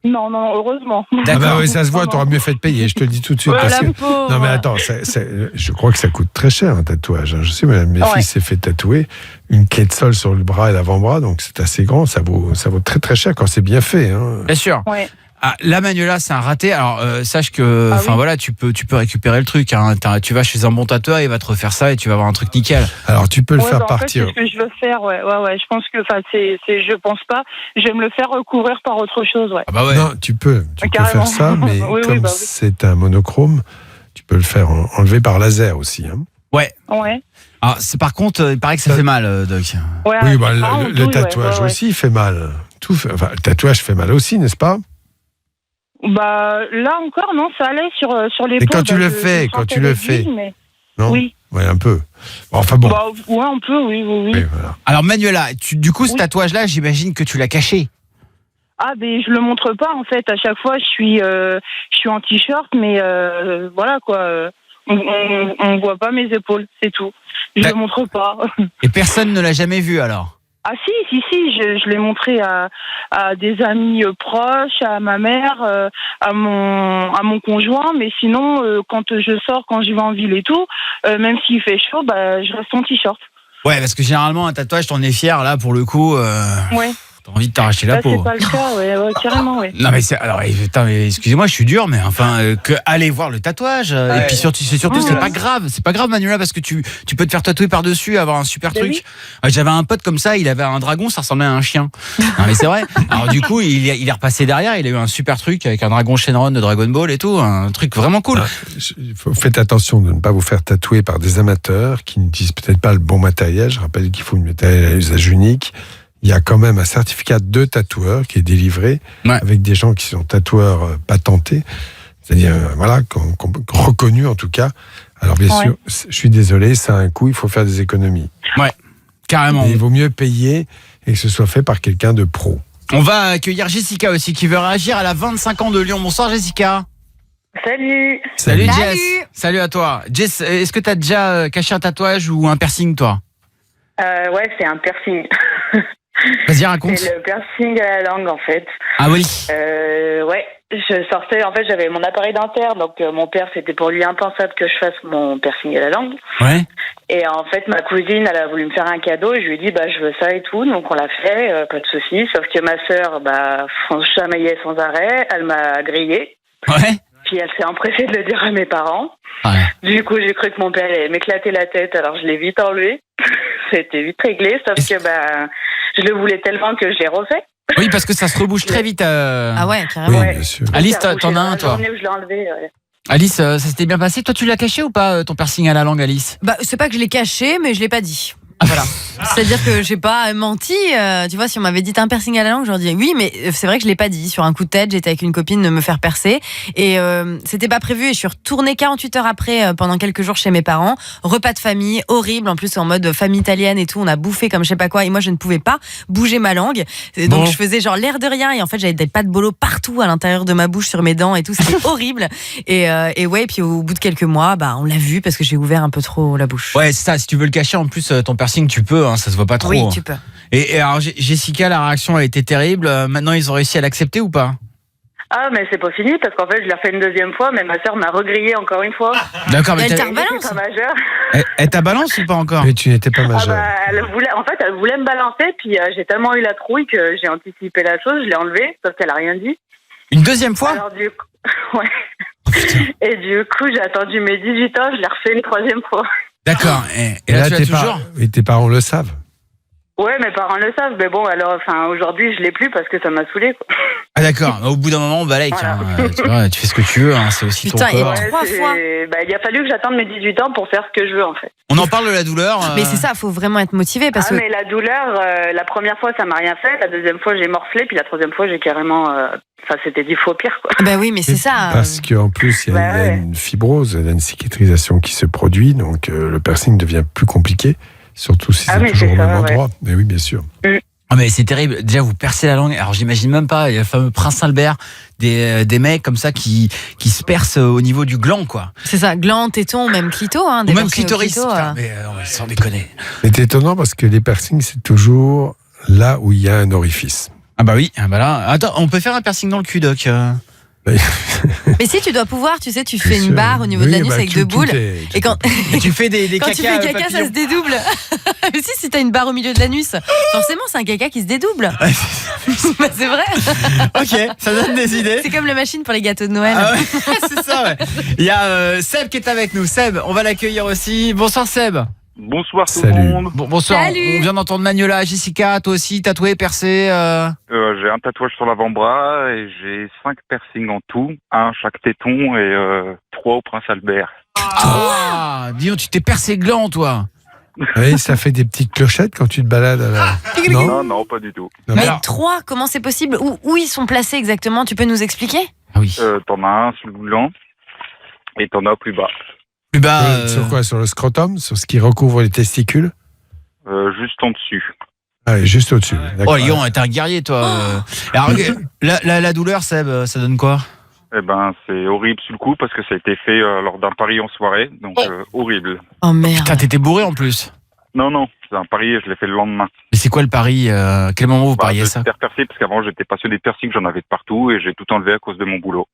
Non, heureusement. Ah bah oui, ça se voit, t'auras mieux fait de payer, je te le dis tout de suite. Non mais attends, je crois que ça coûte très cher un tatouage. Je sais, mes fils s'est fait tatouer une clé de sol sur le bras et l'avant-bras, donc c'est assez grand, ça vaut très très cher quand c'est bien fait. Hein. Bien sûr. Ouais. Ah, la Manuela, c'est un raté. Alors, sache que, voilà, tu peux récupérer le truc. Hein. Tu vas chez un bon tatoueur, il va te refaire ça et tu vas avoir un truc nickel. Alors, tu peux le faire partir. En fait, c'est ce que je veux faire. Ouais. Je pense que, je pense pas. Je vais me le faire recouvrir par autre chose. Ouais. Ah bah ouais. Non, tu peux faire ça, mais comme c'est un monochrome, tu peux le faire enlever par laser aussi. Hein. Ouais. Alors, par contre, il paraît que ça fait mal, Doc. Ouais, oui, le tatouage aussi il fait mal. Le tatouage fait mal aussi, n'est-ce pas? Bah là encore non, ça allait sur les. Et quand tu le fais, non? Oui. Ouais, un peu. Enfin bon. Bah ouais, un peu, oui. Voilà. Alors Manuela, du coup ce tatouage-là, j'imagine que tu l'as caché. Ah ben je le montre pas en fait. À chaque fois, je suis en t-shirt, mais voilà quoi. On voit pas mes épaules, c'est tout. Je le montre pas. Et personne ne l'a jamais vu alors? Ah si, je l'ai montré à des amis proches, à ma mère, à mon conjoint, mais sinon quand je sors, quand je vais en ville et tout, même s'il fait chaud, bah je reste en t-shirt. Ouais, parce que généralement un tatouage, t'en es fier là pour le coup. Ouais. T'as envie de t'arracher la peau. C'est pas le cas, ouais, carrément, ouais. Non mais excusez-moi, je suis dur, mais enfin que aller voir le tatouage. Et puis surtout, c'est pas grave, Manuela, parce que tu peux te faire tatouer par dessus, avoir un super truc. Oui. J'avais un pote comme ça, il avait un dragon, ça ressemblait à un chien. Non mais c'est vrai. Alors du coup, il est repassé derrière, il a eu un super truc avec un dragon Shenron de Dragon Ball et tout, un truc vraiment cool. Faites attention de ne pas vous faire tatouer par des amateurs qui n'utilisent peut-être pas le bon matériel. Je rappelle qu'il faut une matériel à usage unique. Il y a quand même un certificat de tatoueur qui est délivré avec des gens qui sont tatoueurs patentés, c'est-à-dire reconnus en tout cas. Alors bien sûr, je suis désolé, ça a un coût, il faut faire des économies. Ouais, carrément. Et il vaut mieux payer et que ce soit fait par quelqu'un de pro. On va accueillir Jessica aussi qui veut réagir. Elle a 25 ans de Lyon. Bonsoir Jessica. Salut Jess. Salut à toi. Jess, est-ce que tu as déjà caché un tatouage ou un piercing toi? Ouais, c'est un piercing. Vas-y, raconte. C'est le piercing à la langue, en fait. Ah oui. Ouais, je sortais, en fait, j'avais mon appareil dentaire, donc mon père, c'était pour lui impensable que je fasse mon piercing à la langue. Ouais. Et en fait, ma cousine, elle a voulu me faire un cadeau, et je lui ai dit, je veux ça et tout, donc on l'a fait, pas de souci. Sauf que ma sœur, chamaillait sans arrêt, elle m'a grillé. Ouais. Puis elle s'est empressée de le dire à mes parents. Ouais. Du coup, j'ai cru que mon père allait m'éclater la tête, alors je l'ai vite enlevé. C'était vite réglé, sauf que je le voulais tellement que je l'ai refait. Oui, parce que ça se rebouge très vite. Ah ouais, carrément. Oui, bien sûr. Alice, t'en as un, toi? Je l'ai enlevé, Alice, ça s'était bien passé? Toi, tu l'as caché ou pas, ton piercing à la langue, Alice? Bah, c'est pas que je l'ai caché, mais je l'ai pas dit. Voilà. C'est-à-dire que j'ai pas menti. Tu vois, si on m'avait dit t'as un piercing à la langue, j'aurais dit oui, mais c'est vrai que je l'ai pas dit. Sur un coup de tête, j'étais avec une copine de me faire percer et c'était pas prévu. Et je suis retournée 48 heures après pendant quelques jours chez mes parents. Repas de famille horrible, en plus en mode famille italienne et tout. On a bouffé comme je sais pas quoi et moi je ne pouvais pas bouger ma langue. Et donc je faisais genre l'air de rien et en fait j'avais des pâtes bolo partout à l'intérieur de ma bouche, sur mes dents et tout. C'était horrible. Et ouais, puis au bout de quelques mois, on l'a vu parce que j'ai ouvert un peu trop la bouche. Ouais, c'est ça. Si tu veux le cacher, en plus ton piercing, tu peux, hein, ça se voit pas trop. Oui, tu peux. Et alors Jessica, la réaction a été terrible. Maintenant, ils ont réussi à l'accepter ou pas? Ah, mais c'est pas fini parce qu'en fait, je l'ai refait une deuxième fois, mais ma sœur m'a regrillé encore une fois. D'accord, mais elle t'a rebalance. Pas majeure. Elle t'a balance ou pas encore? Mais tu n'étais pas majeure. Elle voulait me balancer, puis j'ai tellement eu la trouille que j'ai anticipé la chose, je l'ai enlevée, sauf qu'elle a rien dit. Une deuxième fois? Alors du coup, ouais. Et du coup, j'ai attendu mes 18 ans, je l'ai refait une troisième fois. D'accord. Et là, tu l'as toujours? Et tes parents le savent? Ouais, mes parents le savent, mais bon, alors, aujourd'hui, je l'ai plus parce que ça m'a saoulé, quoi. Ah d'accord, au bout d'un moment, on balaye. Voilà. Tu vois, tu fais ce que tu veux, hein, c'est aussi Putain, ton corps. et 3 fois. Il a fallu que j'attende mes 18 ans pour faire ce que je veux, en fait. On en parle de la douleur. Mais c'est ça, faut vraiment être motivé parce que. Mais la douleur, la première fois, ça m'a rien fait. La deuxième fois, j'ai morflé. Puis la troisième fois, j'ai carrément. C'était 10 fois pire, quoi. Bah oui, mais c'est ça. Parce qu'en plus, il y a une fibrose, il y a une cicatrisation qui se produit, donc le piercing devient plus compliqué, surtout si c'est toujours au même endroit. Mais oui, bien sûr. Ah mais c'est terrible. Déjà, vous percez la langue. Alors j'imagine même pas, il y a le fameux Prince Albert, des mecs comme ça qui se percent au niveau du gland, quoi. C'est ça, gland, téton, même clito. Hein, ou même clitoris. Putain, mais sans déconner. C'est étonnant parce que les piercings, c'est toujours là où il y a un orifice. Ah bah oui, ah bah là. Attends, on peut faire un piercing dans le cul, Doc. Mais si tu dois pouvoir, tu sais, tu fais une barre au niveau de l'anus avec deux boules. Et quand tu fais des quand caca, tu fais caca, ça se dédouble. Mais si t'as une barre au milieu de l'anus, forcément c'est un caca qui se dédouble. Bah, c'est vrai. Ok, ça donne des idées. C'est comme la machine pour les gâteaux de Noël. Ah ouais, c'est ça, ouais. Il y a Seb qui est avec nous. Seb, on va l'accueillir aussi. Bonsoir Seb. Bonsoir tout le monde. Bonsoir. Salut. On vient d'entendre Magnola, Jessica, toi aussi, tatoué, percé. J'ai un tatouage sur l'avant-bras et j'ai 5 piercings en tout, un à chaque téton et 3 au Prince Albert. Ah, dis donc, tu t'es percé le gland, toi. Oui, ça fait des petites clochettes quand tu te balades à la... Non, pas du tout. Mais 3, comment c'est possible? Où ils sont placés exactement? Tu peux nous expliquer? Ah oui. T'en as un sur le gland et t'en as plus bas. Plus bas. Sur quoi? Sur le scrotum? Sur ce qui recouvre les testicules? Juste en dessus. Ah oui, juste au-dessus. Oh, Lyon, t'es un guerrier, toi. Alors, la douleur, Seb, ça donne quoi? Eh ben, c'est horrible sur le coup parce que ça a été fait lors d'un pari en soirée, donc horrible. Oh merde. Putain, t'étais bourré en plus. Non, c'est un pari et je l'ai fait le lendemain. Mais c'est quoi le pari? Quel moment vous pariez ça? Je suis percé parce qu'avant j'étais passionné de piercing, j'en avais de partout et j'ai tout enlevé à cause de mon boulot.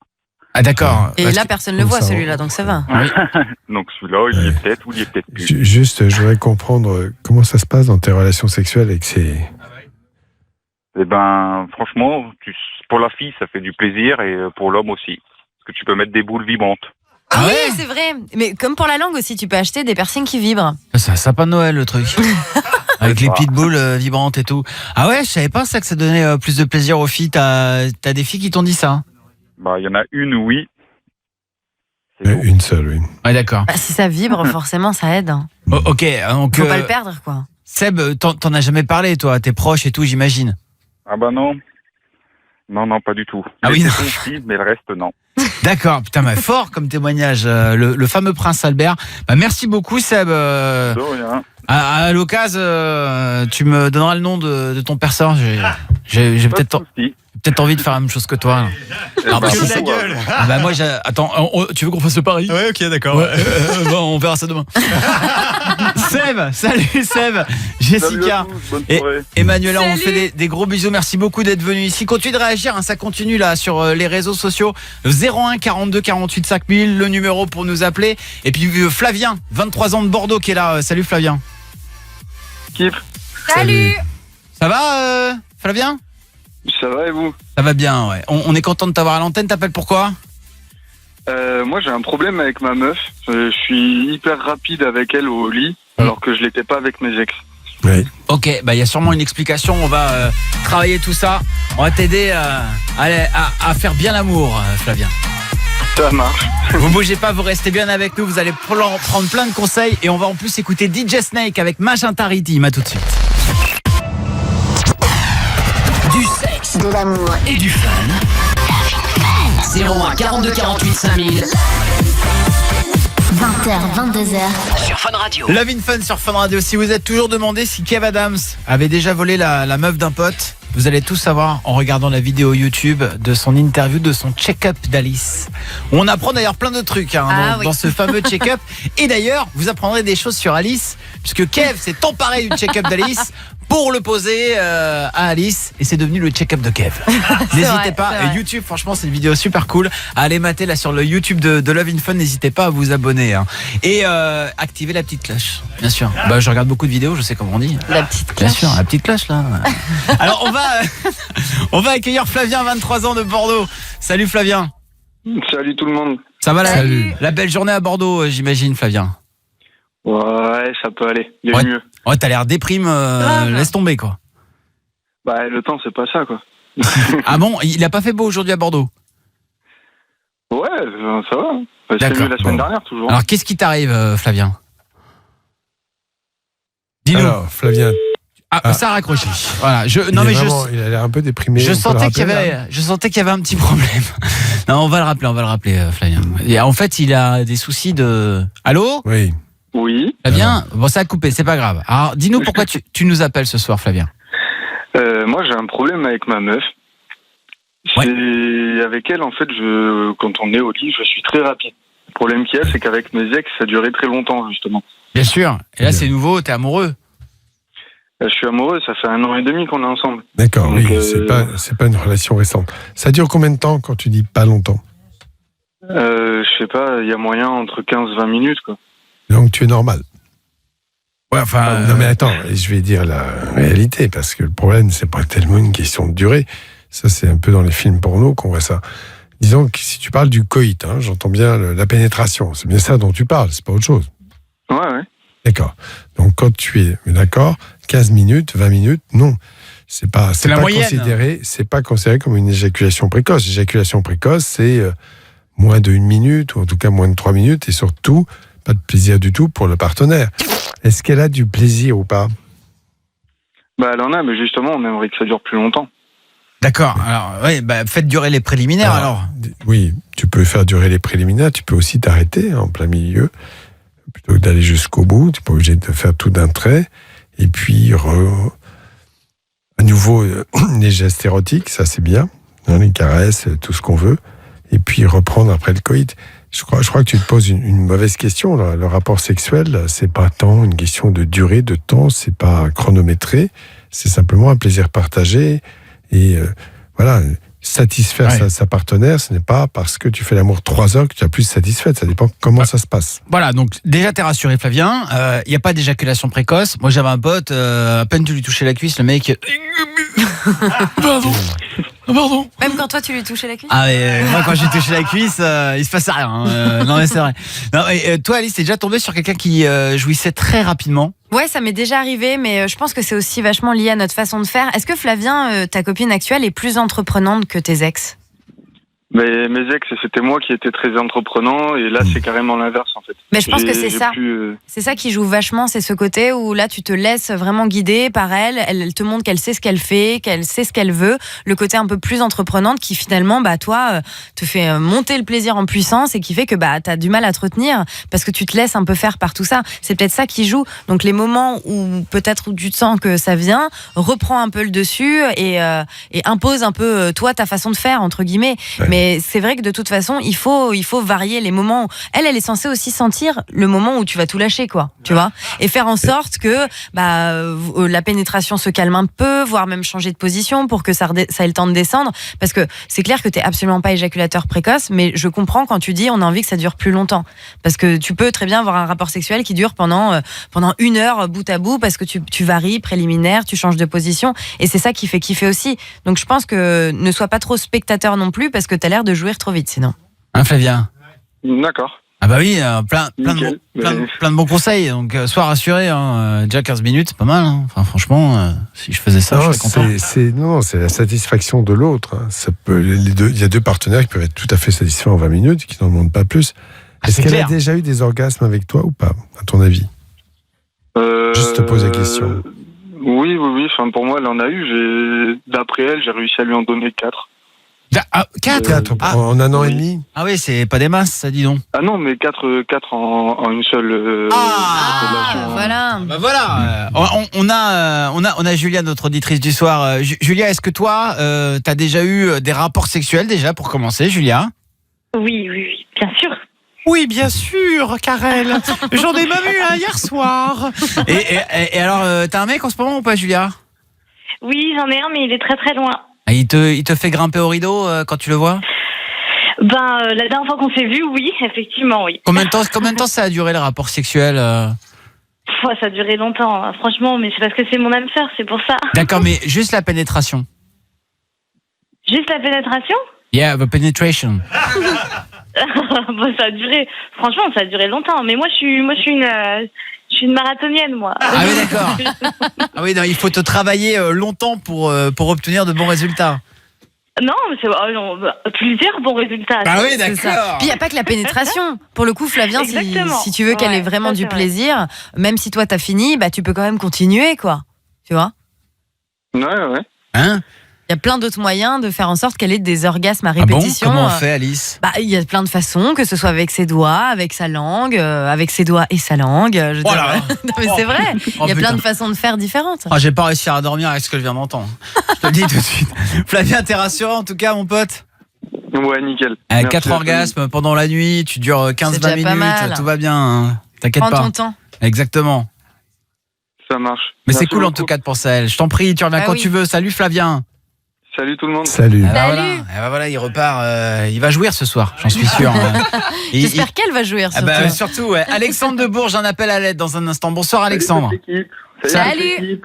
Ah d'accord. Et là, personne ne le voit celui-là, donc ça va. Oui. Donc celui-là, il y est peut-être ou il y est peut-être plus. Juste, je voudrais comprendre comment ça se passe dans tes relations sexuelles avec ces... Eh ben, franchement, pour la fille, ça fait du plaisir et pour l'homme aussi. Parce que tu peux mettre des boules vibrantes. Ah oui, c'est vrai. Mais comme pour la langue aussi, tu peux acheter des piercings qui vibrent. C'est un sapin de Noël, le truc. Avec les petites boules vibrantes et tout. Ah ouais, je savais pas ça que ça donnait plus de plaisir aux filles. T'as des filles qui t'ont dit ça? Bah, il y en a une, oui. Une seule, oui. Ouais, d'accord. Bah, si ça vibre, forcément, ça aide. Oh, ok, donc... Faut pas le perdre, quoi. Seb, t'en as jamais parlé, toi, à tes proches et tout, j'imagine? Ah bah non. Non, pas du tout. Ah oui, non. Aussi, mais le reste, non. D'accord, putain, mais fort comme témoignage, le fameux Prince Albert. Bah, merci beaucoup, Seb. De rien. À l'occasion, tu me donneras le nom de ton perceur. J'ai peut-être envie de faire la même chose que toi. Alors, bah, la gueule. Ah bah moi, attends, tu veux qu'on fasse le pari? Ouais, ok, d'accord. Ouais, bon, on verra ça demain. Seb, salut Seb, Jessica et Emmanuela, on fait des gros bisous. Merci beaucoup d'être venu ici. Continue de réagir, hein, ça continue là sur les réseaux sociaux. 01 42 48 5000, le numéro pour nous appeler. Et puis Flavien, 23 ans de Bordeaux qui est là. Salut Flavien. Salut. Ça va Flavien? Ça va et vous? Ça va bien, ouais. On est content de t'avoir à l'antenne. T'appelles pourquoi? Moi j'ai un problème avec ma meuf. Je suis hyper rapide avec elle au lit, alors que je l'étais pas avec mes ex. Oui. Ok, bah il y a sûrement une explication. On va travailler tout ça. On va t'aider à faire bien l'amour, Flavien. Ça marche. Vous bougez pas, vous restez bien avec nous. Vous allez prendre plein de conseils et on va en plus écouter DJ Snake avec Magenta Rhythm. À tout de suite. Du sexe, de l'amour et du fun. 01 42 48 5000. 20h, 22h. Sur Fun Radio. Love in Fun sur Fun Radio. Si vous êtes toujours demandé si Kev Adams avait déjà volé la meuf d'un pote, vous allez tout savoir en regardant la vidéo YouTube de son interview, de son check-up d'Alice. On apprend d'ailleurs plein de trucs dans ce fameux check-up. Et d'ailleurs, vous apprendrez des choses sur Alice, puisque Kev s'est emparé du check-up d'Alice pour le poser à Alice, et c'est devenu le check-up de Kev. N'hésitez pas, YouTube, franchement c'est une vidéo super cool à aller mater là sur le YouTube de Love in Fun. N'hésitez pas à vous abonner et activer la petite cloche, bien sûr. Bah je regarde beaucoup de vidéos, je sais comment on dit. La petite cloche. Bien sûr, la petite cloche là. Alors on va accueillir Flavien, 23 ans de Bordeaux. Salut Flavien. Salut tout le monde. Ça va la belle journée à Bordeaux, j'imagine, Flavien? Ouais, ça peut aller. Il y a Ouais. mieux. Ouais, t'as l'air déprime, laisse tomber, quoi. Bah, le temps, c'est pas ça, quoi. Ah bon, il a pas fait beau aujourd'hui à Bordeaux? Ouais, ça va. C'est D'accord. mieux la semaine dernière, toujours. Alors, qu'est-ce qui t'arrive, Flavien? Dis-nous. Alors, Flavien. Ça a raccroché. Voilà. Il a l'air un peu déprimé. Je on peut sentais le qu'il y rappeler, avait, je sentais qu'il y avait un petit problème. Non, on va le rappeler, Flavien. Et en fait, il a des soucis de. Allô? Oui. Oui. Flavien, bon, ça a coupé, c'est pas grave. Alors, dis-nous pourquoi tu nous appelles ce soir, Flavien. Moi, j'ai un problème avec ma meuf. C'est avec elle, en fait, quand on est au lit, je suis très rapide. Le problème qu'il y a, c'est qu'avec mes ex, ça durait très longtemps, justement. Bien sûr. Et là, c'est nouveau, t'es amoureux. Je suis amoureux, ça fait 1 an et demi qu'on est ensemble. D'accord, Donc, oui, c'est pas une relation récente. Ça dure combien de temps quand tu dis pas longtemps? Je sais pas, il y a moyen entre 15-20 minutes, quoi. Donc tu es normal. Ouais, enfin. Non mais attends, je vais dire la réalité, parce que le problème, c'est pas tellement une question de durée. Ça, c'est un peu dans les films porno qu'on voit ça. Disons que si tu parles du coït, j'entends bien la pénétration, c'est bien ça dont tu parles, c'est pas autre chose. Ouais. D'accord. Donc quand tu es d'accord, 15 minutes, 20 minutes, non. C'est pas considéré comme une éjaculation précoce. L'éjaculation précoce, c'est moins de 1 minute, ou en tout cas moins de 3 minutes, et surtout, pas de plaisir du tout pour le partenaire. Est-ce qu'elle a du plaisir ou pas? Bah, elle en a, mais justement, on aimerait que ça dure plus longtemps. D'accord. Alors, faites durer les préliminaires, alors. Oui, tu peux faire durer les préliminaires, tu peux aussi t'arrêter en plein milieu, plutôt que d'aller jusqu'au bout, tu n'es pas obligé de faire tout d'un trait, et puis à nouveau les gestes érotiques, ça c'est bien, les caresses, tout ce qu'on veut, et puis reprendre après le coït. Je crois que tu te poses une mauvaise question, là. Le rapport sexuel, c'est pas tant une question de durée, de temps, c'est pas chronométré, c'est simplement un plaisir partagé, et voilà, satisfaire sa partenaire, ce n'est pas parce que tu fais l'amour 3 heures que tu as plus satisfaite, ça dépend comment ça se passe. Voilà, donc déjà t'es rassuré, Flavien, il n'y a pas d'éjaculation précoce. Moi j'avais un pote, à peine tu lui touchais la cuisse, le mec... Pardon. Même quand toi tu lui touchais la cuisse? Ah mais moi quand j'ai touché la cuisse, il se passe rien. Non mais c'est vrai. Non, toi Alice, t'es déjà tombée sur quelqu'un qui jouissait très rapidement? Ouais, ça m'est déjà arrivé, mais je pense que c'est aussi vachement lié à notre façon de faire. Est-ce que Flavien, ta copine actuelle, est plus entreprenante que tes ex? Mais mes ex, c'était moi qui étais très entreprenant, et là, c'est carrément l'inverse, en fait. Mais je pense que c'est ça. C'est ça qui joue vachement, c'est ce côté où là, tu te laisses vraiment guider par elle. Elle te montre qu'elle sait ce qu'elle fait, qu'elle sait ce qu'elle veut. Le côté un peu plus entreprenante qui, finalement, toi, te fait monter le plaisir en puissance et qui fait que t'as du mal à te retenir parce que tu te laisses un peu faire par tout ça. C'est peut-être ça qui joue. Donc, les moments où peut-être où tu te sens que ça vient, reprends un peu le dessus et impose un peu, toi, ta façon de faire, entre guillemets. Ouais. Mais c'est vrai que de toute façon, il faut varier les moments où elle est censée aussi sentir le moment où tu vas tout lâcher, quoi, tu vois, et faire en sorte que la pénétration se calme un peu, voire même changer de position pour que ça ait le temps de descendre, parce que c'est clair que t'es absolument pas éjaculateur précoce, mais je comprends quand tu dis on a envie que ça dure plus longtemps, parce que tu peux très bien avoir un rapport sexuel qui dure pendant 1 heure bout à bout, parce que tu varies préliminaire, tu changes de position, et c'est ça qui fait kiffer aussi. Donc je pense que ne sois pas trop spectateur non plus, parce que t'as l'air de jouir trop vite sinon. Flavien? D'accord. Ah bah oui, plein de bons conseils, donc sois rassuré, déjà 15 minutes, c'est pas mal, Enfin franchement, si je faisais ça, je serais content. C'est la satisfaction de l'autre, Ça peut, il y a 2 partenaires qui peuvent être tout à fait satisfaits en 20 minutes, qui n'en demandent pas plus. Est-ce qu'elle a déjà eu des orgasmes avec toi ou pas, à ton avis? Juste te pose la question. Oui, enfin, pour moi, elle en a eu. D'après elle, j'ai réussi à lui en donner 4. 4 en 1 an et demi? Ah oui, c'est pas des masses, ça, dis donc. Ah non, mais 4 en une seule relation. Voilà. Bah voilà. On a Julia, notre auditrice du soir. Julia, est-ce que toi, t'as déjà eu des rapports sexuels déjà pour commencer, Julia? Oui, bien sûr. Oui, bien sûr, Karel. J'en ai même eu un hier soir. Et alors, t'as un mec en ce moment ou pas, Julia? Oui, j'en ai un, mais il est très très loin. Il te fait grimper au rideau quand tu le vois? La dernière fois qu'on s'est vu, oui, effectivement, oui. Combien de temps ça a duré le rapport sexuel? Ça a duré longtemps, hein, franchement, mais c'est parce que c'est mon âme sœur, c'est pour ça. D'accord, mais juste la pénétration. Juste la pénétration? Yeah, the penetration. Bon, ça a duré. Franchement, ça a duré longtemps. Mais moi, je suis une marathonienne, moi. Ah oui, d'accord. Ah oui, non, il faut te travailler longtemps pour obtenir de bons résultats. Non, mais c'est plusieurs bons résultats. Ah oui, C'est ça. d'accord. Puis il n'y a pas que la pénétration. Pour le coup, Flavien, si tu veux qu'elle ait vraiment du vrai. plaisir, même si toi t'as fini, bah tu peux quand même continuer, quoi. Tu vois ? Ouais. Hein ? Il y a plein d'autres moyens de faire en sorte qu'elle ait des orgasmes à Ah bon ? répétition. Comment on fait, Alice ? Bah, il y a plein de façons, que ce soit avec ses doigts, avec sa langue, avec ses doigts et sa langue. Je veux Oh dire, là là. non, mais c'est vrai. Oh, Il y a plein putain. de façons de faire différentes. Ah, j'ai pas réussi à dormir avec ce que je viens d'entendre. Je te le dis tout de suite. Flavien, t'es rassurant en tout cas, mon pote ? Ouais, nickel. Avec Merci 4 à orgasmes pendant la nuit, tu dures 15-20 C'est déjà pas minutes, mal. tout va bien. Hein. T'inquiète Prends pas. ton temps. Exactement. Ça marche. Mais c'est Merci cool en beaucoup. tout cas de penser à elle. Je t'en prie, tu reviens Ah quand oui. tu veux. Salut Flavien. Salut tout le monde. Salut. Ah bah Salut. voilà. Ah bah voilà, il repart. Il va jouir ce soir, j'en suis sûr. J'espère qu'elle va jouer Ah surtout. bah, surtout, ouais. Alexandre de Bourges, un appel à l'aide dans un instant. Bonsoir Alexandre. Salut.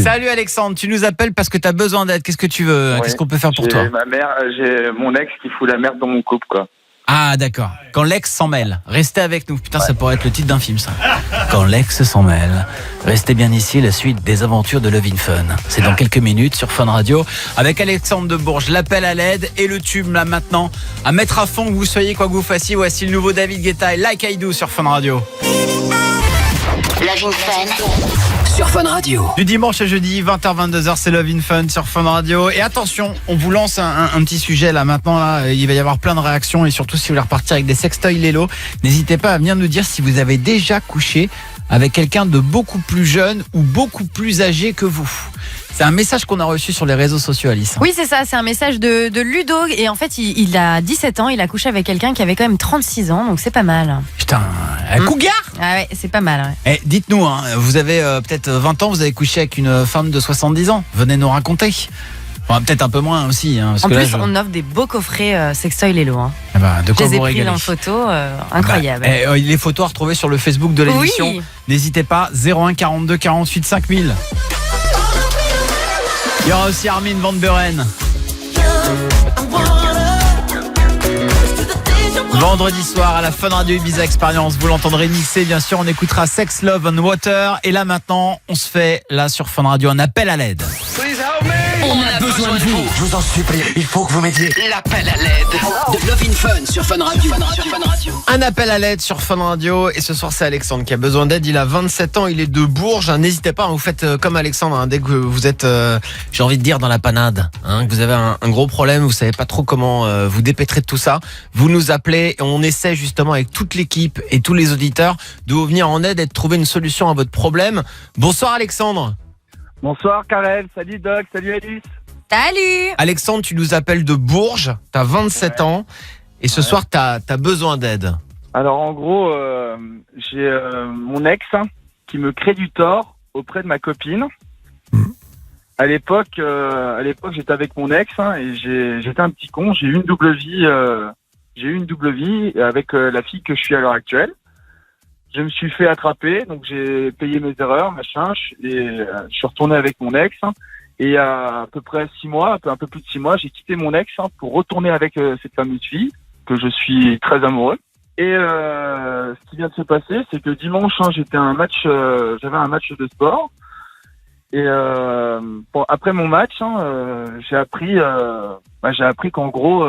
Salut Alexandre, tu nous appelles parce que tu as besoin d'aide. Qu'est-ce que tu veux ? Ouais. Qu'est-ce qu'on peut faire pour toi ? J'ai mon ex qui fout la merde dans mon couple, quoi. Ah d'accord. Quand l'ex s'en mêle, restez avec nous. Putain, ça pourrait être le titre d'un film ça. Quand l'ex s'en mêle, restez bien ici, la suite des aventures de Love in Fun. C'est dans quelques minutes sur Fun Radio avec Alexandre de Bourges, l'appel à l'aide et le tube là maintenant à mettre à fond que vous soyez quoi que vous fassiez. Voici le nouveau David Guetta et Like I Do sur Fun Radio. Love in Fun. Sur Fun Radio. Du dimanche à jeudi, 20h-22h, c'est Love in Fun sur Fun Radio. Et attention, on vous lance un petit sujet là maintenant. Là, il va y avoir plein de réactions et surtout si vous voulez repartir avec des sextoys Lelo, n'hésitez pas à venir nous dire si vous avez déjà couché avec quelqu'un de beaucoup plus jeune ou beaucoup plus âgé que vous. C'est un message qu'on a reçu sur les réseaux sociaux, Alice. Oui, c'est ça, c'est un message de Ludo. Et en fait, il a 17 ans, il a couché avec quelqu'un qui avait quand même 36 ans, donc c'est pas mal. Putain, un cougar. Ah ouais, c'est pas mal. Ouais. Eh, dites-nous, hein, vous avez peut-être 20 ans, vous avez couché avec une femme de 70 ans. Venez nous raconter. Enfin, peut-être un peu moins aussi. Hein, parce En que plus, là, on offre des beaux coffrets sextoy Lelo. Hein. Eh ben, de Je quoi les ai vous pris régaler. en photo, incroyable. Bah, les photos à retrouver sur le Facebook de l'émission. Oui. N'hésitez pas, 01 42 48 5000. Il y aura aussi Armin van Buren. Vendredi soir à la Fun Radio Ibiza Experience, vous l'entendrez mixer, bien sûr, on écoutera Sex, Love and Water. Et là maintenant, on se fait, là sur Fun Radio, un appel à l'aide. On a besoin de vous. Je vous en supplie, il faut que vous m'aidiez. L'appel à l'aide de Love in Fun sur Fun Radio. Un appel à l'aide sur Fun Radio. Et ce soir, c'est Alexandre qui a besoin d'aide. Il a 27 ans, il est de Bourges. N'hésitez pas, vous faites comme Alexandre. Dès que vous êtes, j'ai envie de dire, dans la panade, que vous avez un gros problème, vous savez pas trop comment vous dépêtrer de tout ça, vous nous appelez et on essaie justement avec toute l'équipe et tous les auditeurs de vous venir en aide et de trouver une solution à votre problème. Bonsoir Alexandre. Bonsoir Karel, salut Doc, salut Alice. Salut. Alexandre, tu nous appelles de Bourges, t'as 27 ans et ce soir t'as besoin d'aide. Alors en gros, j'ai mon ex qui me crée du tort auprès de ma copine. À l'époque, j'étais avec mon ex et j'étais un petit con. J'ai eu une double vie. J'ai eu une double vie avec la fille que je suis à l'heure actuelle. Je me suis fait attraper, donc j'ai payé mes erreurs, machin, et je suis retourné avec mon ex. Et il y a à peu près 6 mois, un peu plus de 6 mois, j'ai quitté mon ex pour retourner avec cette fameuse fille que je suis très amoureux. Et ce qui vient de se passer, c'est que dimanche, j'avais un match de sport. Et après mon match, j'ai appris qu'en gros,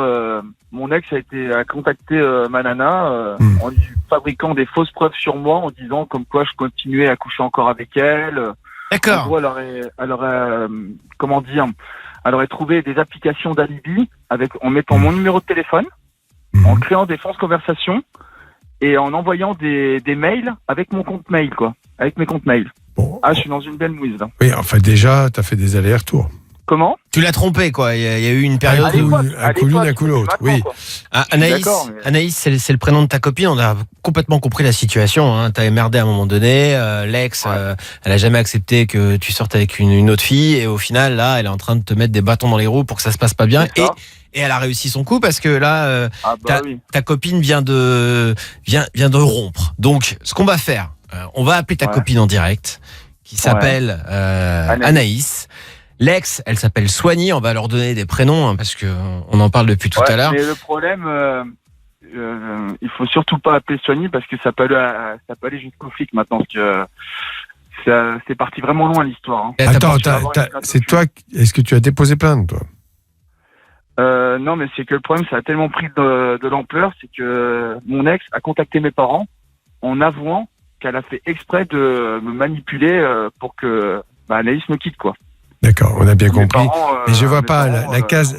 mon ex a contacté ma nana en lui fabriquant des fausses preuves sur moi, en disant comme quoi je continuais à coucher encore avec elle. D'accord. En gros, elle aurait trouvé des applications d'alibi en mettant mon numéro de téléphone, en créant des fausses conversations et en envoyant des mails avec mon compte mail, quoi, avec mes comptes mails. Bon. Ah, je suis dans une belle mouise, là. Oui, enfin déjà, t'as fait des allers-retours. Comment ? Tu l'as trompé, quoi. Il y a eu une période Un coup l'une, un coup l'autre. Oui. Anaïs, c'est le prénom de ta copine. On a complètement compris la situation. T'avais merdé à un moment donné. L'ex, elle a jamais accepté que tu sortes avec une autre fille. Et au final, là, elle est en train de te mettre des bâtons dans les roues pour que ça se passe pas bien. Et elle a réussi son coup parce que là, ta copine vient de rompre. Donc, ce qu'on va faire, on va appeler ta copine en direct, qui s'appelle Anaïs. L'ex, elle s'appelle Soigny. On va leur donner des prénoms parce que on en parle depuis tout à l'heure. Mais le problème, il faut surtout pas appeler Soigny parce que ça peut aller jusqu'au flic maintenant. Parce que c'est parti vraiment loin l'histoire. Hein. Attends, c'est toi. Est-ce que tu as déposé plainte, toi? Non, mais c'est que le problème, ça a tellement pris de l'ampleur, c'est que mon ex a contacté mes parents en avouant qu'elle a fait exprès de me manipuler pour que Anaïs me quitte, quoi. D'accord, on a bien compris. Mais je vois pas parents,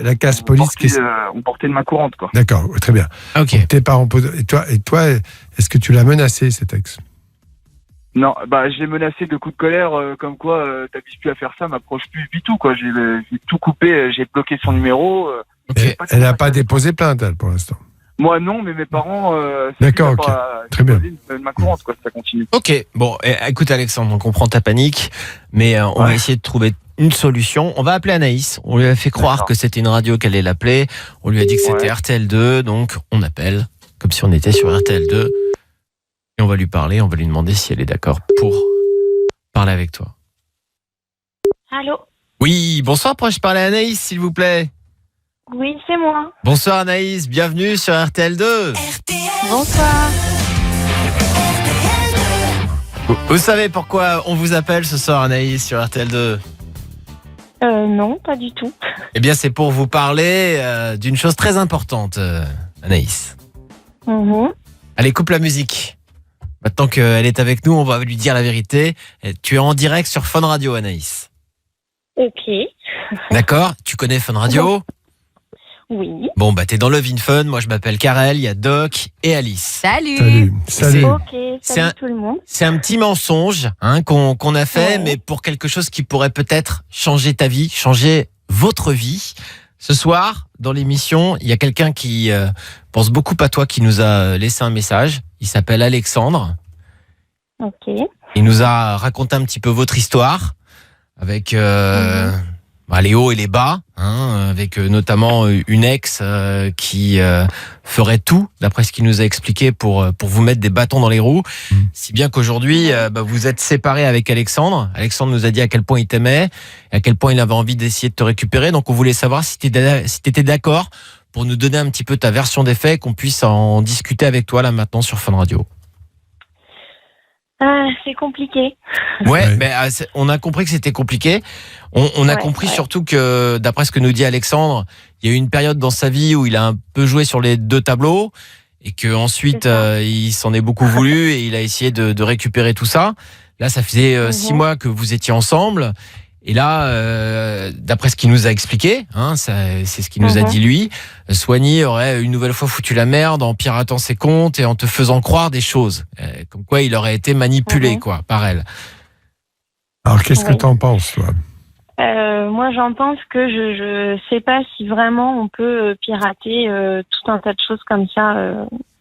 la case police qui on portait une main courante, quoi. D'accord, très bien. Ok. Donc, tes parents et toi, est-ce que tu l'as menacé, cet ex? Non, je l'ai menacé de coups de colère, comme quoi t'abuses plus à faire ça, m'approche plus du tout, quoi. J'ai tout coupé, j'ai bloqué son numéro. Elle n'a pas déposé plainte, elle, pour l'instant. Moi non, mais mes parents. D'accord, ok. Très bien. Une main courante, quoi, ça continue. Ok, bon, écoute Alexandre, on comprend ta panique, mais on va essayer de trouver une solution. On va appeler Anaïs. On lui a fait croire que c'était une radio qu'elle allait l'appeler. On lui a dit que c'était RTL2, donc on appelle comme si on était sur RTL2 et on va lui parler. On va lui demander si elle est d'accord pour parler avec toi. Allô? Oui, bonsoir. Pourrais-je parler à Anaïs, s'il vous plaît? Oui, c'est moi. Bonsoir Anaïs, bienvenue sur RTL2. Bonsoir. Vous savez pourquoi on vous appelle ce soir, Anaïs, sur RTL2? Non, pas du tout. Eh bien, c'est pour vous parler d'une chose très importante, Anaïs. Allez, coupe la musique. Maintenant qu'elle est avec nous, on va lui dire la vérité. Tu es en direct sur Fun Radio, Anaïs. Ok. D'accord? Tu connais Fun Radio? Oui. Bon, t'es dans Love in Fun. Moi, je m'appelle Karel, il y a Doc et Alice. Salut. Ok, salut tout le monde. C'est un petit mensonge qu'on a fait, mais pour quelque chose qui pourrait peut-être changer ta vie, changer votre vie. Ce soir, dans l'émission, il y a quelqu'un qui pense beaucoup à toi, qui nous a laissé un message. Il s'appelle Alexandre. Ok. Il nous a raconté un petit peu votre histoire avec les hauts et les bas, avec notamment une ex qui ferait tout, d'après ce qu'il nous a expliqué, pour vous mettre des bâtons dans les roues. Si bien qu'aujourd'hui, vous êtes séparés avec Alexandre. Alexandre nous a dit à quel point il t'aimait, et à quel point il avait envie d'essayer de te récupérer. Donc on voulait savoir si tu étais d'accord pour nous donner un petit peu ta version des faits, qu'on puisse en discuter avec toi là maintenant sur Fun Radio. C'est compliqué. Ouais, mais on a compris que c'était compliqué. On a compris surtout que, d'après ce que nous dit Alexandre, il y a eu une période dans sa vie où il a un peu joué sur les deux tableaux et que ensuite il s'en est beaucoup voulu et il a essayé de récupérer tout ça. Là, ça faisait 6 mois que vous étiez ensemble. Et là, d'après ce qu'il nous a expliqué, c'est ce qu'il nous a dit lui, Soigny aurait une nouvelle fois foutu la merde en piratant ses comptes et en te faisant croire des choses. Comme quoi il aurait été manipulé par elle. Alors qu'est-ce que t'en penses, toi? Moi, j'en pense que je sais pas si vraiment on peut pirater tout un tas de choses comme ça.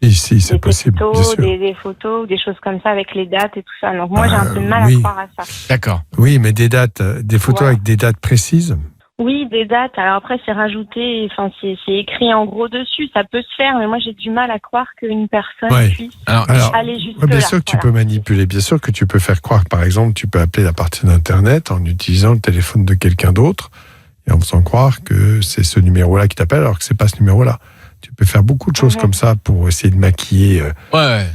Si, c'est possible. Des photos, des choses comme ça avec les dates et tout ça. Donc moi, j'ai un peu de mal à croire à ça. D'accord. Oui, mais des dates, des photos avec des dates précises? Oui, des dates. Alors après, c'est rajouté, c'est écrit en gros dessus. Ça peut se faire, mais moi, j'ai du mal à croire qu'une personne puisse aller jusque-là. Bien sûr que tu peux manipuler. Bien sûr que tu peux faire croire, par exemple, tu peux appeler à partir d'Internet en utilisant le téléphone de quelqu'un d'autre et en faisant croire que c'est ce numéro-là qui t'appelle alors que c'est pas ce numéro-là. Tu peux faire beaucoup de choses comme ça pour essayer de maquiller.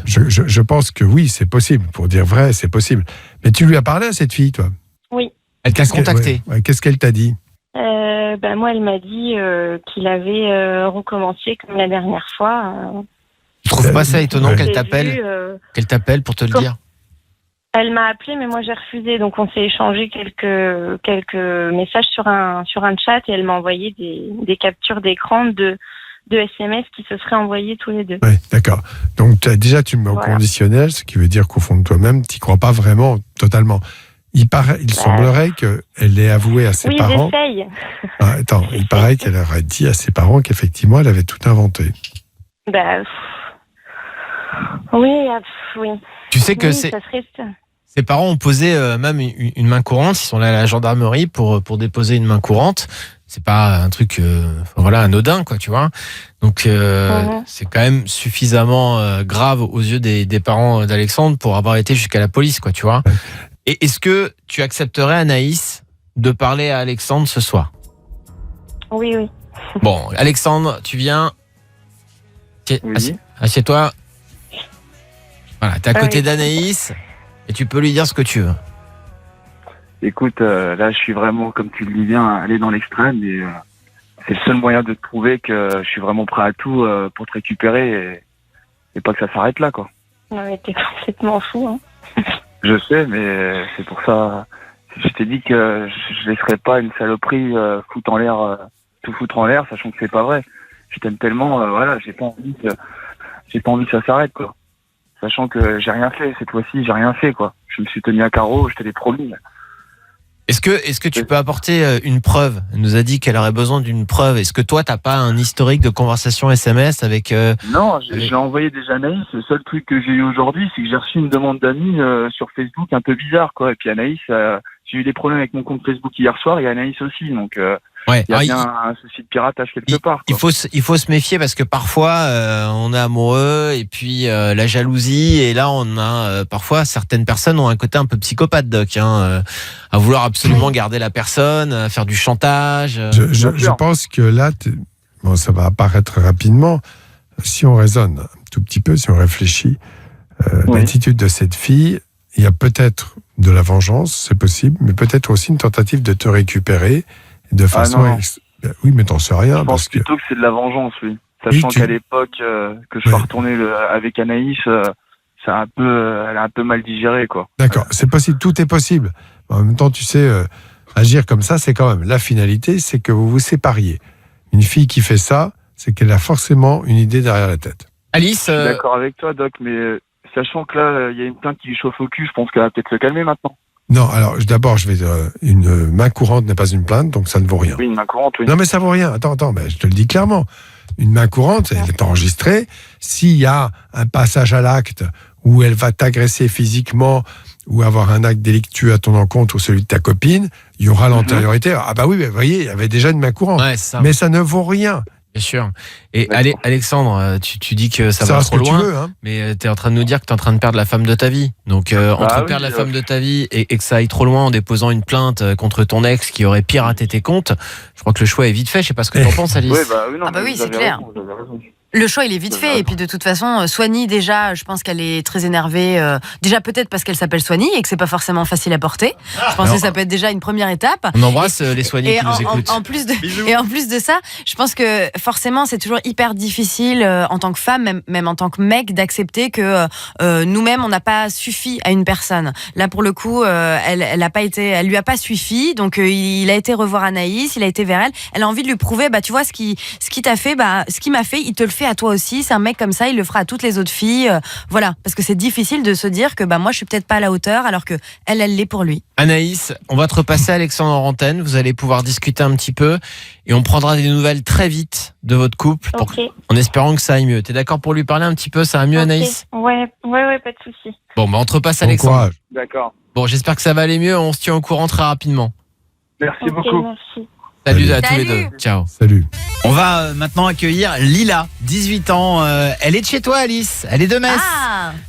Je pense que oui, c'est possible. Pour dire vrai, c'est possible. Mais tu lui as parlé à cette fille, toi? Oui. Elle t'a contacté? Qu'est-ce qu'elle t'a dit? Moi, elle m'a dit qu'il avait recommencé comme la dernière fois. Tu trouves pas ça étonnant qu'elle t'appelle pour te le dire? Elle m'a appelé, mais moi j'ai refusé. Donc on s'est échangé quelques messages sur un chat et elle m'a envoyé des captures d'écran de SMS qui se seraient envoyés tous les deux. Oui, d'accord. Donc tu me mets au conditionnel, ce qui veut dire qu'au fond de toi-même, tu n'y crois pas vraiment totalement. Il semblerait qu'elle ait avoué à ses parents. Oui, j'essaye. Il paraît qu'elle aurait dit à ses parents qu'effectivement, elle avait tout inventé. Oui. Tu sais que ses parents ont posé même une main courante. Ils sont allés à la gendarmerie pour déposer une main courante. C'est pas un truc anodin, quoi, tu vois. Donc c'est quand même suffisamment grave aux yeux des parents d'Alexandre pour avoir été jusqu'à la police, quoi, tu vois. Et est-ce que tu accepterais, Anaïs, de parler à Alexandre ce soir. Oui. Bon, Alexandre, tu viens. Oui. Assieds-toi. Voilà, t'es à côté Oui. d'Anaïs et tu peux lui dire ce que tu veux. Écoute, là, je suis vraiment, comme tu le dis bien, allé dans l'extrême et c'est le seul moyen de te prouver que je suis vraiment prêt à tout pour te récupérer et pas que ça s'arrête là, quoi. Non, mais t'es complètement fou, hein. Je sais, mais c'est pour ça. Je t'ai dit que je laisserais pas une saloperie tout foutre en l'air, sachant que c'est pas vrai. Je t'aime tellement, voilà, j'ai pas envie que ça s'arrête, quoi. Sachant que j'ai rien fait cette fois-ci, j'ai rien fait, quoi. Je me suis tenu à carreau, je te l'ai promis. Est-ce que tu peux apporter une preuve ? Elle nous a dit qu'elle aurait besoin d'une preuve. Est-ce que toi, t'as pas un historique de conversation SMS avec... Non, j'ai envoyé déjà Anaïs. Le seul truc que j'ai eu aujourd'hui, c'est que j'ai reçu une demande d'amis sur Facebook un peu bizarre, quoi. Et puis Anaïs, j'ai eu des problèmes avec mon compte Facebook hier soir et Anaïs aussi. Donc, Ouais. il y a bien un souci de piratage quelque part, quoi. Il faut se méfier parce que parfois on est amoureux et puis la jalousie et là on a parfois certaines personnes ont un côté un peu psychopathe, Doc, à vouloir absolument garder la personne, à faire du chantage. Je pense que là, bon, ça va apparaître rapidement. Si on raisonne un tout petit peu, si on réfléchit, l'attitude de cette fille, il y a peut-être de la vengeance, c'est possible, mais peut-être aussi une tentative de te récupérer de façon... non. Oui, mais t'en sais rien. Je pense plutôt que c'est de la vengeance, oui. Sachant qu'à l'époque, que je sois retourné avec Anaïs, elle a un peu mal digéré, quoi. D'accord, c'est possible, tout est possible. En même temps, tu sais, agir comme ça, c'est quand même... La finalité, c'est que vous vous sépariez. Une fille qui fait ça, c'est qu'elle a forcément une idée derrière la tête. Alice, je suis d'accord avec toi, Doc, mais sachant que là, il y a une plainte qui lui chauffe au cul, je pense qu'elle va peut-être se calmer maintenant. Non, alors d'abord, une main courante n'est pas une plainte, donc ça ne vaut rien. Oui, une main courante, oui. Non, mais ça vaut rien. Attends, mais je te le dis clairement. Une main courante, elle est enregistrée. S'il y a un passage à l'acte où elle va t'agresser physiquement ou avoir un acte délictueux à ton encontre ou celui de ta copine, il y aura l'antériorité. Ah bah oui, vous voyez, il y avait déjà une main courante. Ouais, ça. Mais ça ne vaut rien. Bien sûr. Et Alexandre, tu dis que ça va trop loin, tu veux, hein. Mais tu es en train de nous dire que tu es en train de perdre la femme de ta vie. Donc entre perdre la femme de ta vie et que ça aille trop loin en déposant une plainte contre ton ex qui aurait piraté tes comptes, je crois que le choix est vite fait. Je sais pas ce que tu en penses, Alice. Oui, c'est clair. Le choix, il est vite fait. Et puis, de toute façon, Soigny, déjà, je pense qu'elle est très énervée. Déjà, peut-être parce qu'elle s'appelle Soigny et que c'est pas forcément facile à porter. Je pense que ça peut être déjà une première étape. On embrasse les Soigny qui nous écoutent. En plus de ça, je pense que forcément, c'est toujours hyper difficile en tant que femme, même en tant que mec, d'accepter que nous-mêmes, on n'a pas suffi à une personne. Là, pour le coup, elle lui a pas suffi. Donc, il a été revoir Anaïs, il a été vers elle. Elle a envie de lui prouver, bah, tu vois, ce qui t'a fait, bah, ce qui m'a fait, il te le fait à toi aussi. C'est un mec comme ça, il le fera à toutes les autres filles. Voilà, parce que c'est difficile de se dire que bah moi je suis peut-être pas à la hauteur alors que elle l'est pour lui. Anaïs, on va te repasser Alexandre en antenne, vous allez pouvoir discuter un petit peu et on prendra des nouvelles très vite de votre couple en espérant que ça aille mieux. T'es d'accord pour lui parler un petit peu, ça va mieux Anaïs ? Ouais, pas de souci. Bon, bah on te repasse Alexandre. Courage. D'accord. Bon, j'espère que ça va aller mieux, on se tient au courant très rapidement. Merci beaucoup. Merci. Salut à tous les deux. Ciao. Salut. On va maintenant accueillir Lila, 18 ans. Elle est de chez toi, Alice. Elle est de Metz.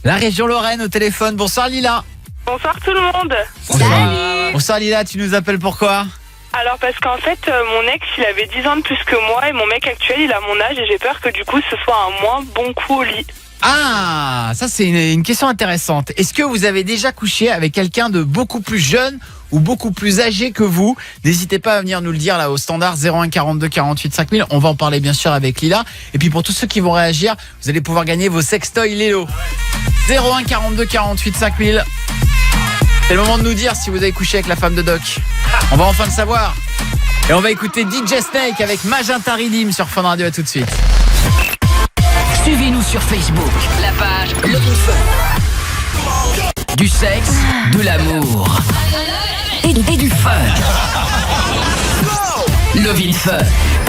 La région Lorraine au téléphone. Bonsoir, Lila. Bonsoir tout le monde. Salut. Bonsoir, Lila. Tu nous appelles pourquoi ? Alors parce qu'en fait, mon ex, il avait 10 ans de plus que moi et mon mec actuel, il a mon âge et j'ai peur que du coup, ce soit un moins bon coup au lit. Ah, ça c'est une question intéressante. Est-ce que vous avez déjà couché avec quelqu'un de beaucoup plus jeune ou beaucoup plus âgé que vous? N'hésitez pas à venir nous le dire là au standard 01 42 48 5000. On va en parler bien sûr avec Lila. Et puis pour tous ceux qui vont réagir, vous allez pouvoir gagner vos sextoys Lélo. 01 42 48 5000. C'est le moment de nous dire si vous avez couché avec la femme de Doc. On va enfin le savoir. Et on va écouter DJ Snake avec Magenta Rhythm sur Fun Radio. À tout de suite. Suivez-nous sur Facebook, la page Lovin Fun. Du sexe, de l'amour et du fun. Lovin Fun.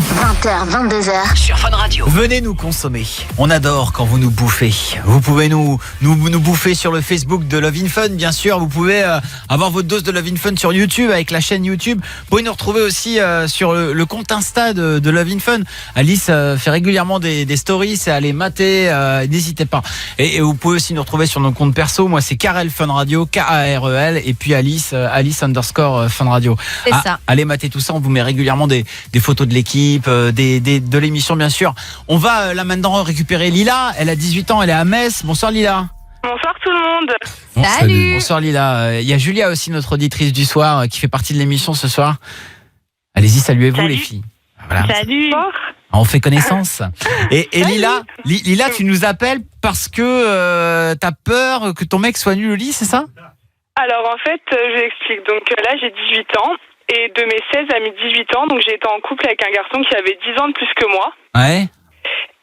20h, 22h. Sur Fun Radio. Venez nous consommer. On adore quand vous nous bouffez. Vous pouvez nous bouffer sur le Facebook de Love in Fun, bien sûr. Vous pouvez avoir votre dose de Love in Fun sur YouTube avec la chaîne YouTube. Vous pouvez nous retrouver aussi sur le compte Insta de Love in Fun. Alice fait régulièrement des stories, c'est à aller mater. N'hésitez pas. Et vous pouvez aussi nous retrouver sur nos comptes perso. Moi, c'est Karel Fun Radio, Karel, et puis Alice _Fun Radio. C'est ça. Allez mater tout ça. On vous met régulièrement des photos de l'équipe, de l'émission, bien sûr. On va là maintenant récupérer Lila. Elle a 18 ans, elle est à Metz. Bonsoir Lila. Bonsoir tout le monde. Salut. Bonsoir Lila. Il y a Julia aussi, notre auditrice du soir, qui fait partie de l'émission ce soir. Allez-y, saluez-vous les filles. Voilà. Salut. On fait connaissance. Et Lila, tu nous appelles parce que t'as peur que ton mec soit nul au lit, c'est ça? Alors en fait, je l'explique. Donc là, j'ai 18 ans. Et de mes 16 à mes 18 ans, donc j'ai été en couple avec un garçon qui avait 10 ans de plus que moi. Ouais.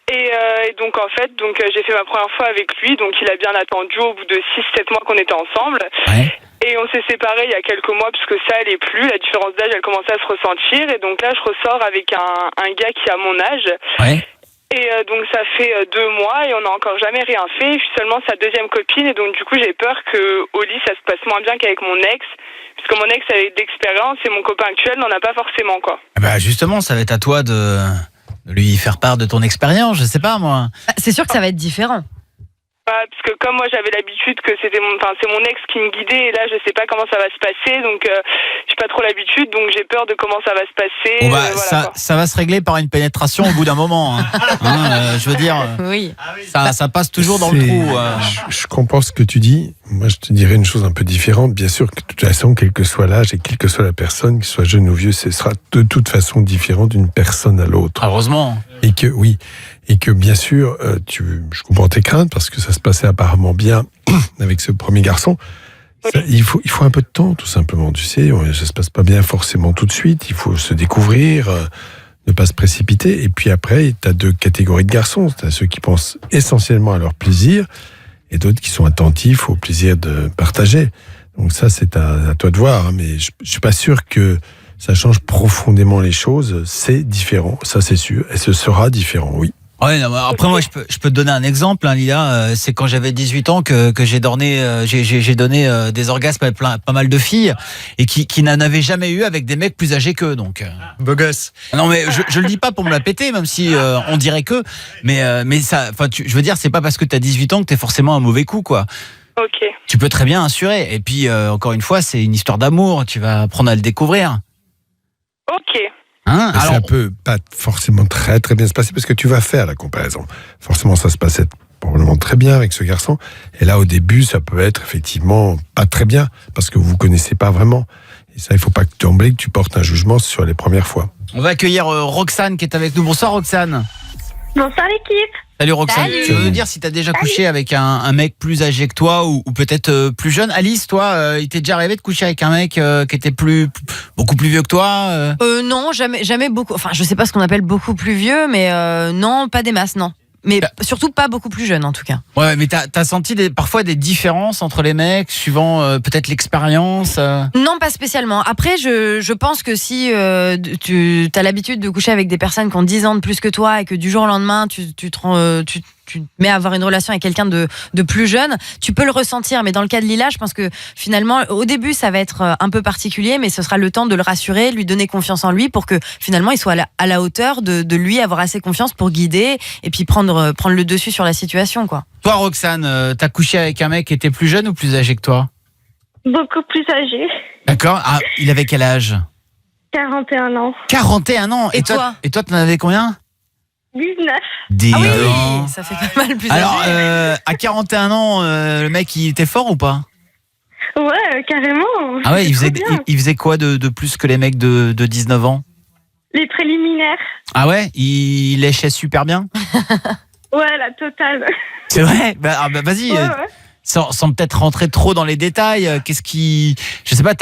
Et donc en fait, j'ai fait ma première fois avec lui, donc il a bien attendu au bout de 6-7 mois qu'on était ensemble. Ouais. Et on s'est séparés il y a quelques mois parce que ça allait plus, la différence d'âge elle commençait à se ressentir. Et donc là je ressors avec un gars qui a mon âge. Ouais. Et donc ça fait 2 mois et on n'a encore jamais rien fait. Je suis seulement sa deuxième copine et donc du coup j'ai peur qu'au lit ça se passe moins bien qu'avec mon ex. Puisque mon ex avait de l'expérience et mon copain actuel n'en a pas forcément, quoi. Bah justement, ça va être à toi de lui faire part de ton expérience, je sais pas moi. C'est sûr que ça va être différent. Parce que comme moi j'avais l'habitude que c'est mon ex qui me guidait et là je sais pas comment ça va se passer, donc j'ai pas trop l'habitude, donc j'ai peur de comment ça va se passer. Bon bah, ça va se régler par une pénétration au bout d'un moment. Je veux dire, oui. ça passe toujours dans le trou. Je comprends ce que tu dis. Moi, je te dirais une chose un peu différente. Bien sûr que de toute façon, quel que soit l'âge et quelle que soit la personne, qu'il soit jeune ou vieux, ce sera de toute façon différent d'une personne à l'autre. Heureusement. Et que bien sûr, je comprends tes craintes parce que ça se passait apparemment bien avec ce premier garçon. Il faut un peu de temps, tout simplement. Tu sais, ça se passe pas bien forcément tout de suite. Il faut se découvrir, ne pas se précipiter. Et puis après, tu as 2 catégories de garçons. Tu as ceux qui pensent essentiellement à leur plaisir et d'autres qui sont attentifs au plaisir de partager. Donc ça, c'est à toi de voir. Hein, mais je suis pas sûr que ça change profondément les choses. C'est différent, ça c'est sûr. Et ce sera différent, oui. Ouais, non, après moi je peux te donner un exemple, hein, Lila. C'est quand j'avais 18 ans que j'ai donné des orgasmes à pas mal de filles et qui n'en avaient jamais eu avec des mecs plus âgés qu'eux. Donc beau gosse. Non mais je le dis pas pour me la péter, même si on dirait que, mais ça, enfin je veux dire, c'est pas parce que t'as 18 ans que t'es forcément un mauvais coup, quoi. Ok. Tu peux très bien assurer. Et puis encore une fois, c'est une histoire d'amour. Tu vas apprendre à le découvrir. Ok. Hein? Alors, ça peut pas forcément très très bien se passer parce que tu vas faire la comparaison. Forcément, ça se passait probablement très bien avec ce garçon. Et là, au début, ça peut être effectivement pas très bien parce que vous connaissez pas vraiment. Et ça, il faut pas que tu portes un jugement sur les premières fois. On va accueillir Roxane qui est avec nous. Bonsoir Roxane. Bonsoir l'équipe. Salut Roxane. Salut. Tu veux nous dire si t'as déjà couché avec un mec plus âgé que toi ou peut-être plus jeune? Alice, toi, il t'est déjà arrivé de coucher avec un mec qui était beaucoup plus vieux que toi? Non, jamais beaucoup. Enfin, je sais pas ce qu'on appelle beaucoup plus vieux, mais non, pas des masses, non. Mais surtout pas beaucoup plus jeune en tout cas. Ouais, mais t'as senti parfois des différences entre les mecs suivant peut-être l'expérience? Non, pas spécialement. Après, je pense que si tu as l'habitude de coucher avec des personnes qui ont 10 ans de plus que toi et que du jour au lendemain tu te mets à avoir une relation avec quelqu'un de plus jeune, tu peux le ressentir. Mais dans le cas de Lila, je pense que finalement, au début, ça va être un peu particulier, mais ce sera le temps de le rassurer, lui donner confiance en lui pour que finalement, il soit à la hauteur de lui, avoir assez confiance pour guider et puis prendre le dessus sur la situation, quoi. Toi, Roxane, t'as couché avec un mec qui était plus jeune ou plus âgé que toi? Beaucoup plus âgé. D'accord. Ah, il avait quel âge? 41 ans. 41 ans. Et toi? Et toi, t'en avais combien? 19. Ah oui, ça fait pas mal plus âgé. Alors, à 41 ans, le mec, il était fort ou pas? Ouais, carrément. Ah ouais, il faisait quoi de plus que les mecs de 19 ans? Les préliminaires. Ah ouais, il léchait super bien? Ouais, la totale. C'est vrai? Bah vas-y, ouais. Sans peut-être rentrer trop dans les détails, je sais pas,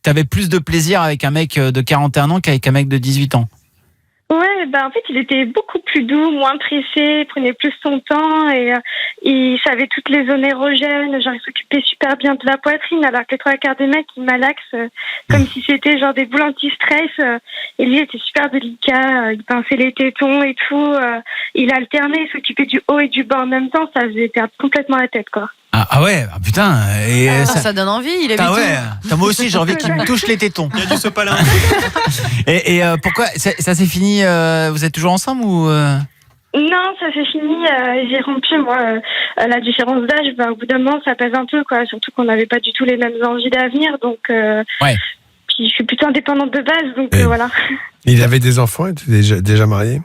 t'avais plus de plaisir avec un mec de 41 ans qu'avec un mec de 18 ans? Ouais, en fait, il était beaucoup plus doux, moins pressé, il prenait plus son temps et il savait toutes les zones érogènes, genre il s'occupait super bien de la poitrine, alors que les 3/4 des mecs, ils malaxent comme si c'était genre des boules anti-stress. Et lui, il était super délicat, il pinçait les tétons et tout. Il alternait, il s'occupait du haut et du bas en même temps, ça faisait perdre complètement la tête, quoi. Ah ouais, putain. Et ça donne envie, il avait tout. Moi aussi, j'ai envie qu'il me touche les tétons. Il y a du sopalin. Et pourquoi ça s'est fini vous êtes toujours ensemble ou Non, ça s'est fini. J'ai rompu, moi. La différence d'âge, au bout d'un moment, ça pèse un peu, quoi. Surtout qu'on n'avait pas du tout les mêmes envies d'avenir. Donc, puis je suis plutôt indépendante de base, donc voilà. Il avait des enfants, il était déjà marié?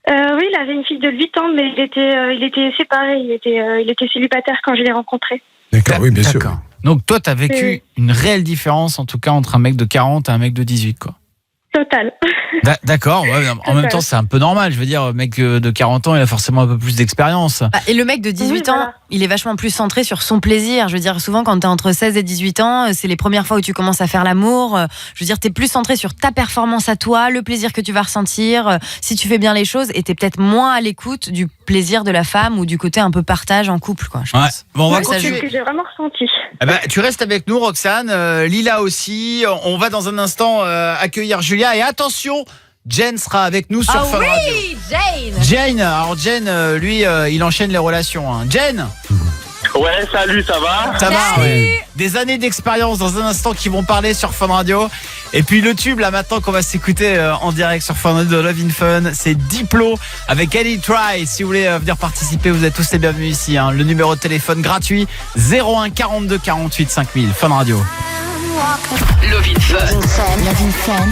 Oui, il avait une fille de 8 ans, mais il était séparé. Il était célibataire quand je l'ai rencontré. D'accord, oui, bien sûr. Donc toi, t'as vécu une réelle différence, en tout cas, entre un mec de 40 et un mec de 18, quoi. Total. D'accord, en même temps c'est un peu normal, je veux dire, mec de 40 ans il a forcément un peu plus d'expérience. Et le mec de 18 ans, il est vachement plus centré sur son plaisir. Je veux dire, souvent quand t'es entre 16 et 18 ans, c'est les premières fois où tu commences à faire l'amour. Je veux dire, t'es plus centré sur ta performance à toi, le plaisir que tu vas ressentir, si tu fais bien les choses, et t'es peut-être moins à l'écoute du plaisir de la femme ou du côté un peu partage en couple, quoi, je pense. Bon, on va C'est continuer. ce que j'ai vraiment ressenti. Tu restes avec nous, Roxane, Lila aussi. On va dans un instant accueillir Julia, et attention, Jen sera avec nous sur Fun Radio. Oui, Jane. Jane, alors Jen, lui, il enchaîne les relations. Hein. Jen. Ouais, salut, ça va? Ça va, ouais. Des années d'expérience dans un instant qui vont parler sur Fun Radio. Et puis le tube là maintenant qu'on va s'écouter en direct sur Fun Radio de Love in Fun, c'est Diplo avec Ellie Try. Si vous voulez venir participer, vous êtes tous les bienvenus ici. Hein. Le numéro de téléphone gratuit 01 42 48 5000. Fun Radio. Love in Fun. Love in Fun.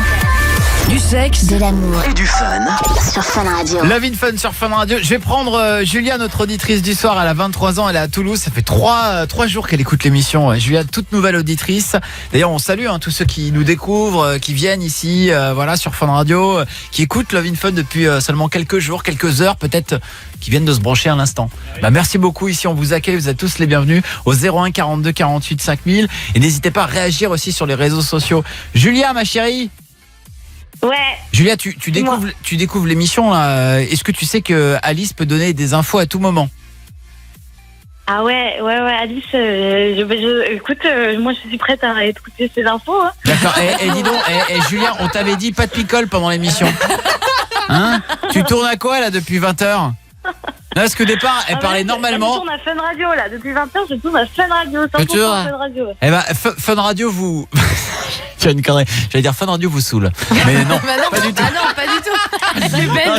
Du sexe, de l'amour et du fun. Sur Fun Radio. Love in Fun sur Fun Radio. Je vais prendre Julia, notre auditrice du soir. Elle a 23 ans, elle est à Toulouse. Ça fait 3 jours qu'elle écoute l'émission. Julia, toute nouvelle auditrice. D'ailleurs, on salue tous ceux qui nous découvrent, qui viennent ici, sur Fun Radio, qui écoutent Love in Fun depuis seulement quelques jours, quelques heures, peut-être, qui viennent de se brancher à l'instant. Merci beaucoup. Ici, on vous accueille. Vous êtes tous les bienvenus au 01 42 48 5000. Et n'hésitez pas à réagir aussi sur les réseaux sociaux. Julia, ma chérie. Ouais. Julia, tu découvres l'émission là. Est-ce que tu sais que Alice peut donner des infos à tout moment? Ah ouais, Alice, écoute, moi je suis prête à écouter ces infos. Hein. D'accord, et dis donc, Julia, on t'avait dit pas de picole pendant l'émission. Hein? Tu tournes à quoi là depuis 20h? Non, parce qu'au départ, elle parlait normalement. Je tourne à Fun Radio là, depuis 20h, je tourne à Fun Radio, 100% Fun Radio. Fun Radio vous... Tu as une connerie. J'allais dire Fun Radio vous saoule. Mais non, pas du tout. Ah non, pas du tout. Non,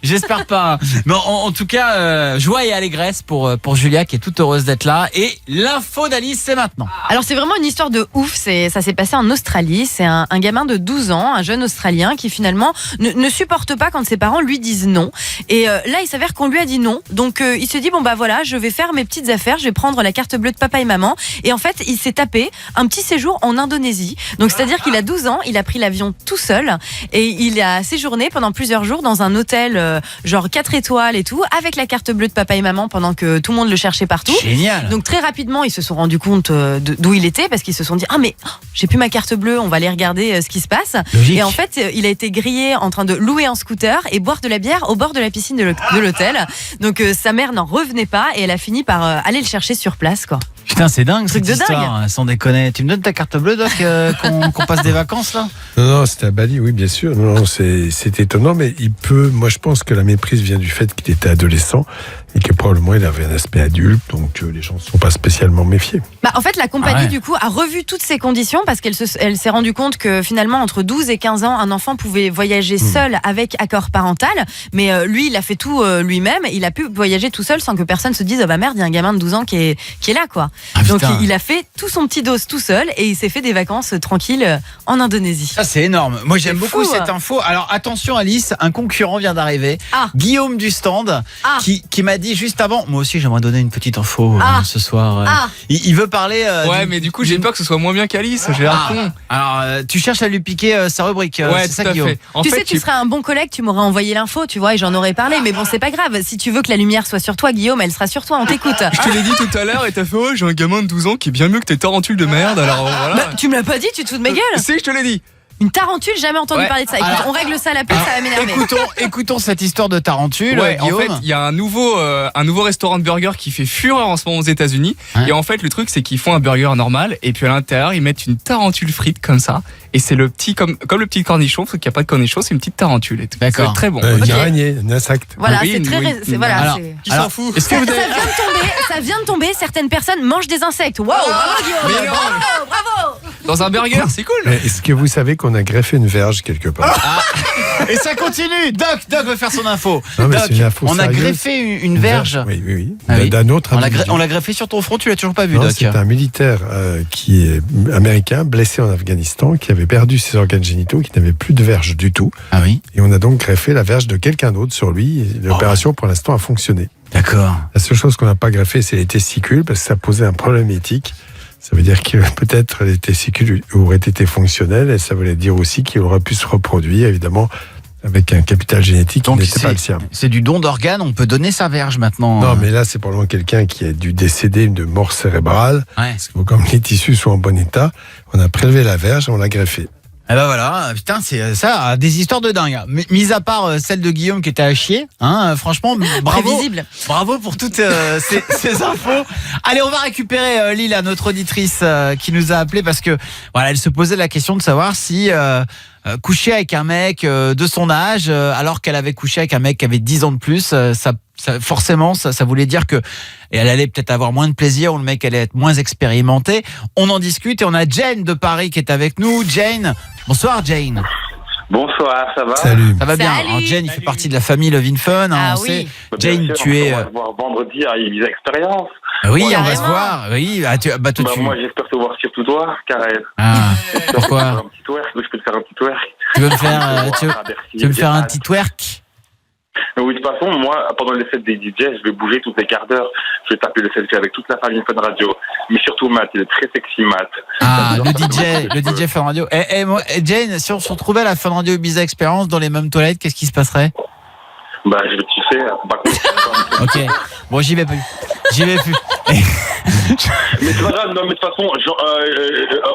j'espère pas. Mais en tout cas, joie et allégresse pour Julia qui est toute heureuse d'être là. Et l'info d'Alice, c'est maintenant. Alors c'est vraiment une histoire de ouf. Ça s'est passé en Australie. C'est un gamin de 12 ans, un jeune Australien qui finalement ne supporte pas quand ses parents lui disent non. Et là, il s'avère qu'on lui a dit non. Donc il se dit voilà, je vais faire mes petites affaires. Je vais prendre la carte bleue de papa et maman. Et en fait, il s'est tapé un petit séjour en Indonésie. Donc c'est-à-dire qu'il a 12 ans, il a pris l'avion tout seul et il a séjourné pendant plusieurs jours dans un hôtel genre 4 étoiles et tout, avec la carte bleue de papa et maman pendant que tout le monde le cherchait partout. Génial. Donc très rapidement, ils se sont rendus compte d'où il était parce qu'ils se sont dit j'ai plus ma carte bleue, on va aller regarder ce qui se passe. Logique. Et en fait, il a été grillé en train de louer un scooter et boire de la bière au bord de la piscine de l'hôtel. Donc sa mère n'en revenait pas et elle a fini par aller le chercher sur place, quoi. Putain, c'est dingue cette de histoire, sans déconner. Tu me donnes ta carte bleue, Doc, qu'on passe des vacances là? Non, c'était à Bali, oui, bien sûr. Non, c'est étonnant, mais moi je pense que la méprise vient du fait qu'il était adolescent et que probablement il avait un aspect adulte, donc les gens ne sont pas spécialement méfiés. En fait, la compagnie du coup a revu toutes ces conditions parce qu'elle s'est rendue compte que finalement entre 12 et 15 ans, un enfant pouvait voyager seul avec accord parental, mais lui, il a fait tout lui-même. Il a pu voyager tout seul sans que personne se dise merde, il y a un gamin de 12 ans qui est là, quoi. Donc il a fait tout son petit dos tout seul et il s'est fait des vacances tranquilles en Indonésie. Ça c'est énorme. Moi j'aime beaucoup cette info. Alors attention Alice, un concurrent vient d'arriver. Guillaume du stand qui m'a dit juste avant. Moi aussi j'aimerais donner une petite info ce soir. Il veut parler. Ouais, mais du coup j'ai peur que ce soit moins bien qu'Alice. J'ai l'air con. Alors tu cherches à lui piquer sa rubrique. Ouais, c'est ça Guillaume. Tu sais, tu serais un bon collègue, tu m'aurais envoyé l'info, tu vois, et j'en aurais parlé. Mais bon, c'est pas grave. Si tu veux que la lumière soit sur toi, Guillaume, elle sera sur toi. On t'écoute. Je te l'ai dit tout à l'heure et t'as fait j'ai un gamin de 12 ans qui est bien mieux que tes tarentules de merde. Alors voilà. Tu me l'as pas dit, tu te fous de ma gueule. C'est que je te l'ai dit. Une tarentule, jamais entendu Ouais. parler de ça. Écoute, Alors- on règle ça à la place, ça va m'énerver. Écoutons cette histoire de tarentule. Ouais, en Guillaume. fait, il y a un nouveau restaurant de burger qui fait fureur en ce moment aux États-Unis. Et en fait, le truc, c'est qu'ils font un burger normal et puis à l'intérieur, ils mettent une tarentule frite comme ça. Et c'est le petit, comme le petit cornichon, sauf qu'il n'y a pas de cornichon, c'est une petite tarentule. D'accord. C'est très bon. Une araignée, un insecte. Voilà, Oui, c'est très. oui. C'est- voilà, Alors, c'est- Qui s'en fout? Est-ce que vous avez... Ça vient de tomber, certaines personnes mangent des insectes. Waouh, bravo Guillaume. Mais non. Bravo. Dans un burger, c'est cool. Mais est-ce que vous savez qu'on a greffé une verge quelque part? Et ça continue. Doc veut faire son info. Non, mais Doc, c'est une info on a sérieuse. greffé une verge. Oui, oui, oui. Ah oui. D'un autre On l'a individu. on l'a greffé sur ton front, tu l'as toujours pas vu, Non, Doc. c'est un militaire qui est américain, blessé en Afghanistan, qui avait perdu ses organes génitaux, qui n'avait plus de verge du tout. Ah oui. Et on a donc greffé la verge de quelqu'un d'autre sur lui. Et l'opération, pour l'instant, a fonctionné. D'accord. La seule chose qu'on n'a pas greffé, c'est les testicules, parce que ça posait un problème éthique. Ça veut dire que peut-être les testicules auraient été fonctionnels, et ça voulait dire aussi qu'il aurait pu se reproduire, évidemment, avec un capital génétique qui Donc n'était pas le sien. c'est du don d'organes, on peut donner sa verge maintenant. Non, mais là, c'est probablement quelqu'un qui a dû décéder de mort cérébrale. Ouais. Parce que comme les tissus sont en bon état, on a prélevé la verge et on l'a greffée. Eh ben voilà, putain, c'est ça, des histoires de dingue. Mis à part celle de Guillaume qui était à chier, hein, franchement, bravo. Prévisible. Bravo pour toutes ces infos. Allez, on va récupérer Lila, notre auditrice qui nous a appelé parce que voilà, elle se posait la question de savoir si coucher avec un mec de son âge, alors qu'elle avait couché avec un mec qui avait 10 ans de plus, forcément, ça voulait dire que et elle allait peut-être avoir moins de plaisir ou le mec allait être moins expérimenté. On en discute et on a Jane de Paris qui est avec nous. Jane, bonsoir Jane. Bonsoir, ça va? Salut. Ça va bien. Salut. Alors Jane, il fait partie de la famille Love in Fun. Ah on oui. sait. Bien Jane, sûr, tu es. On va se voir vendredi à Ibiza Experience. Oui, Ouais, on va se carrément. voir. Oui, toi, tu. Moi, j'espère te voir surtout toi, Karel. Ah, J'espère pourquoi? te faire un petit twerk, je peux te faire un petit twerk. Tu veux me faire, tu veux me me faire un petit twerk? Oui, de toute façon, moi, pendant les sets des DJ, je vais bouger tous les quarts d'heure. Je vais taper le selfie avec toute la famille Fun Radio. Mais surtout Matt, il est très sexy, Matt. Ah, le DJ Fun Radio. Jane, si on se retrouvait à la Fun Radio Ibiza Experience dans les mêmes toilettes, qu'est-ce qui se passerait? Bah, je vais kiffer. Ok. Bon, j'y vais plus. Mais c'est pas grave, non, mais de toute façon,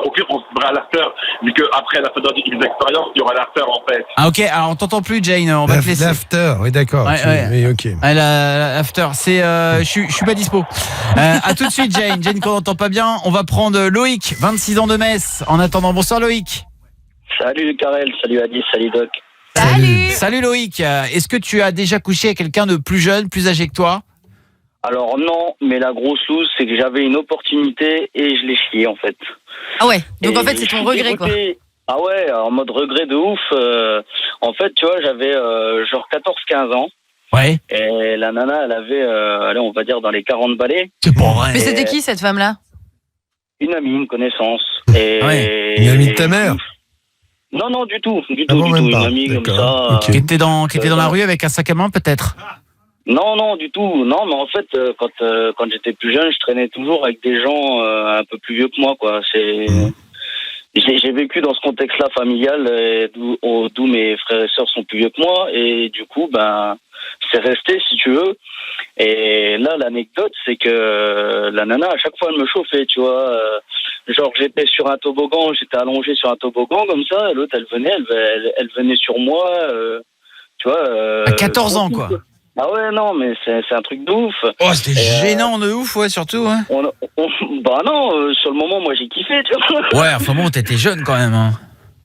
au pire, on se verra à l'after, vu qu'après la Fun Radio Ibiza Experience, il y aura l'after, en fait. Ah, ok. Alors, on t'entend plus, Jane. On va te laisser. L'after, oui, d'accord. Ouais, ouais. Oui, ok. Ah, l'after, c'est. Je suis pas dispo. À tout de suite, Jane. Jane, qu'on n'entend pas bien. On va prendre Loïc, 26 ans de Metz. En attendant, bonsoir Loïc. Salut Karel, salut Alice, salut Doc. Salut Loïc. Est-ce que tu as déjà couché avec quelqu'un de plus jeune, plus âgé que toi? Alors non, mais la grosse loose, c'est que j'avais une opportunité et je l'ai chié en fait. Ah ouais, donc Et en fait c'est je ton suis regret quoi. dégoûté. Ah ouais, en mode regret de ouf. En fait, tu vois, j'avais genre 14-15 ans. Ouais. Et la nana, elle avait, allez, on va dire dans les 40 balais. C'est pas vrai. Mais c'était qui cette femme-là? Une amie, une connaissance. Et... Ouais. Une amie de ta mère? Non, non, du tout. Ah bon, même Une pas. amie comme D'accord. ça. Ok. Qui était dans la rue avec un sac à main, peut-être? Non, non, du tout. Non, mais en fait, quand j'étais plus jeune, je traînais toujours avec des gens un peu plus vieux que moi, quoi. J'ai vécu dans ce contexte-là familial, d'où mes frères et sœurs sont plus vieux que moi, et du coup, ben, c'est resté, si tu veux. Et là, l'anecdote, c'est que la nana, à chaque fois, elle me chauffait, tu vois. Genre, j'étais sur un toboggan, j'étais allongé sur un toboggan comme ça, et l'autre, elle venait sur moi, tu vois. À 14 ans, quoi. Ah ouais, non, mais c'est un truc de ouf. Oh, c'était gênant de ouf, ouais, surtout. Ouais, bah non, sur le moment, moi, j'ai kiffé, tu vois. ouais, enfin bon, t'étais jeune quand même. Hein.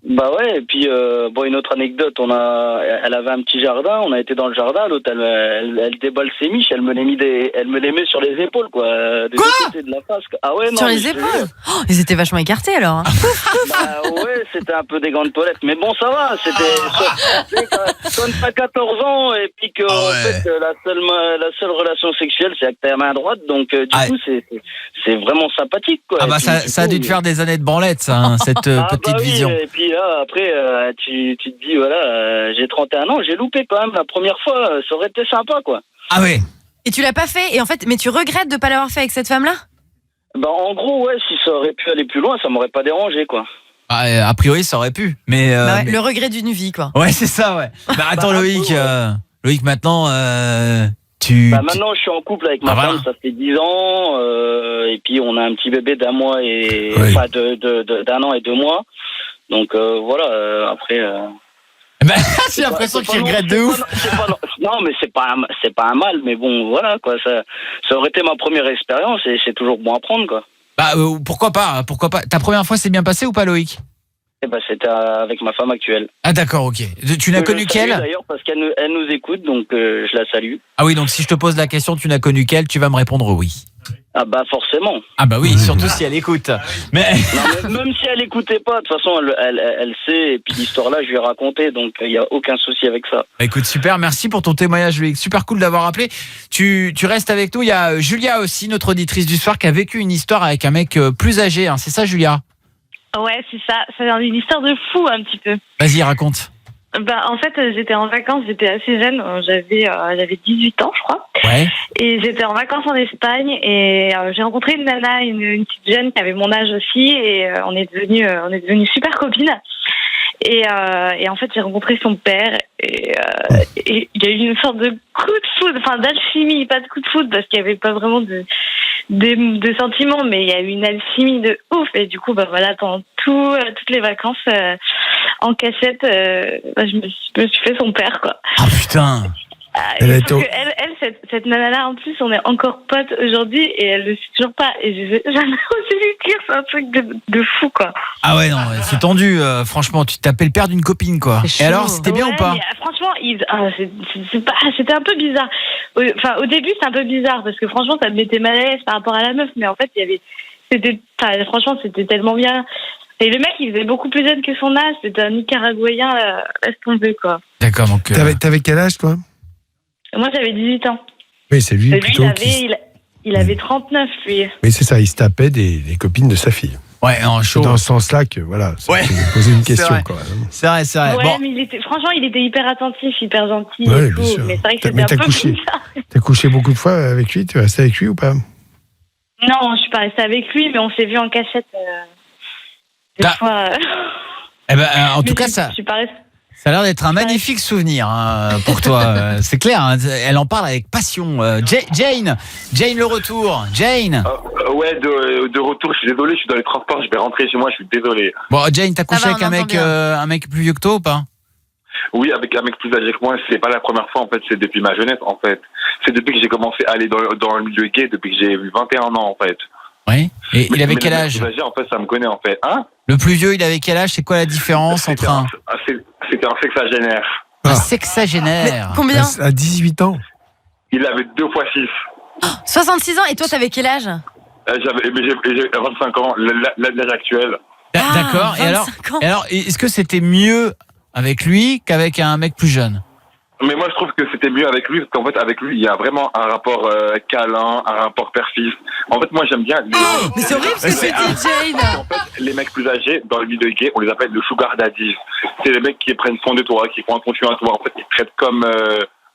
Bah ouais, et puis, bon, une autre anecdote, elle avait un petit jardin, on a été dans le jardin, l'autre, elle déballe ses miches, elle me les met sur les épaules, quoi. Des deux côtés de la face. Ah ouais, non. Sur les épaules? Oh, ils étaient vachement écartés alors. Hein. Bah ouais, c'était un peu des gants de toilette, mais bon, ça va, c'était quand t'as 14 ans, et puis que, en fait, la seule relation sexuelle, c'est avec ta main droite, donc, du coup, c'est vraiment sympathique, quoi. Ah bah, puis, ça a dû te faire des années de branlette, ça, hein, cette petite bah oui, vision. Et puis là, après, tu te dis, voilà, j'ai 31 ans, j'ai loupé quand même la première fois, ça aurait été sympa, quoi. Ah ouais. Et tu l'as pas fait, et en fait, mais tu regrettes de pas l'avoir fait avec cette femme-là? Bah, en gros, ouais, si ça aurait pu aller plus loin, ça m'aurait pas dérangé, quoi. Ah, a priori, ça aurait pu, mais. Bah ouais, mais- le regret d'une vie, quoi. Ouais, c'est ça, ouais. Bah attends, Loïc, Loïc, maintenant, Bah, maintenant, je suis en couple avec ma femme, ça fait 10 ans, et puis on a un petit bébé d'1 mois et, enfin, d'un an et 2 mois. Donc voilà, après. J'ai l'impression qu'il regrette de ouf. Non, mais c'est pas un mal, mais bon, voilà quoi. Ça aurait été ma première expérience et c'est toujours bon à prendre quoi. Bah pourquoi pas. Ta première fois s'est bien passée ou pas, Loïc? Eh ben, c'était avec ma femme actuelle. Ah d'accord, ok. Tu n'as connu qu'elle? D'ailleurs, parce qu'elle nous écoute, donc je la salue. Ah oui, donc si je te pose la question, tu n'as connu qu'elle, tu vas me répondre oui. Ah bah forcément. Ah bah oui, surtout si elle écoute. Mais même si elle écoutait pas, de toute façon, elle sait, et puis l'histoire là, je lui ai raconté, donc il n'y a aucun souci avec ça. Bah écoute, super, merci pour ton témoignage, Loïc. Super cool d'avoir appelé. Tu restes avec nous. Il y a Julia aussi, notre auditrice du soir, qui a vécu une histoire avec un mec plus âgé. Hein. C'est ça, Julia? Ouais, c'est ça. C'est une histoire de fou, un petit peu. Vas-y, raconte. En fait, j'étais en vacances, j'étais assez jeune, j'avais 18 ans, je crois. Ouais. Et j'étais en vacances en Espagne et j'ai rencontré une nana, une petite jeune qui avait mon âge aussi, et on est devenus super copines. Et en fait, j'ai rencontré son père et il y a eu une sorte de coup de foudre, enfin d'alchimie, pas de coup de foudre parce qu'il y avait pas vraiment de sentiments, mais il y a eu une alchimie de ouf. Et du coup, voilà, pendant toutes les vacances en cachette, je me suis fait son père, quoi. Ah putain. Cette nana-là, en plus, on est encore potes aujourd'hui et elle le sait toujours pas. Et j'ai jamais osé lui dire, c'est un truc de fou, quoi. Ah ouais, non, c'est tendu, franchement, tu t'appelles le père d'une copine, quoi. Et alors, c'était bien ou pas? Franchement, c'était un peu bizarre. Au début, c'était un peu bizarre parce que franchement, ça me mettait mal à l'aise par rapport à la meuf, mais en fait, franchement, c'était tellement bien. Et le mec, il faisait beaucoup plus jeune que son âge, c'était un Nicaraguayen, laisse tomber, quoi. D'accord, donc. T'avais quel âge, toi? Moi, j'avais 18 ans. Oui, c'est lui plutôt. Il avait 39, lui. Oui, c'est ça, il se tapait des copines de sa fille. Ouais, en chaud. C'est dans ce sens-là que, voilà, ça ouais. me posait une question, quand même. C'est vrai. Ouais, bon. mais il était hyper attentif, hyper gentil Ouais, et tout. bien sûr. Mais c'est vrai que c'était un peu bizarre. T'as couché beaucoup de fois avec lui? Tu es resté avec lui ou pas? Non, je suis pas restée avec lui, mais on s'est vu en cachette. Des fois. Eh ben, en tout cas, ça. Je suis pas restée. Ça a l'air d'être un magnifique souvenir pour toi. C'est clair, hein, elle en parle avec passion. Jane, le retour. Jane. Ouais, de retour, je suis désolé, je suis dans les transports, je vais rentrer chez moi, je suis désolé. Bon, Jane, t'as couché avec un mec plus vieux que toi ou pas? Oui, avec un mec plus âgé que moi, c'est pas la première fois en fait, c'est depuis ma jeunesse en fait. C'est depuis que j'ai commencé à aller dans le milieu gay, depuis que j'ai eu 21 ans en fait. Oui. Et il avait quel âge? Le plus âgé, en fait, ça me connaît en fait. Hein? Le plus vieux, il avait quel âge? C'est quoi la différence entre un... C'était un sexagénaire. Un sexagénaire. Combien? À 18 ans. Il avait 2 fois 6. 66 ans, et toi, t'avais quel âge? J'ai 25 ans, l'âge actuel. D'accord. Et alors, est-ce que c'était mieux avec lui qu'avec un mec plus jeune? Mais moi, je trouve que c'était mieux avec lui, parce qu'en fait, avec lui, il y a vraiment un rapport câlin, un rapport père-fils. En fait, moi, j'aime bien... mais c'est horrible ce que tu dis, Jane. En fait, les mecs plus âgés, dans le milieu gay, on les appelle le sugar daddy. C'est les mecs qui prennent soin de toi, qui font attention à toi. En fait, ils traitent comme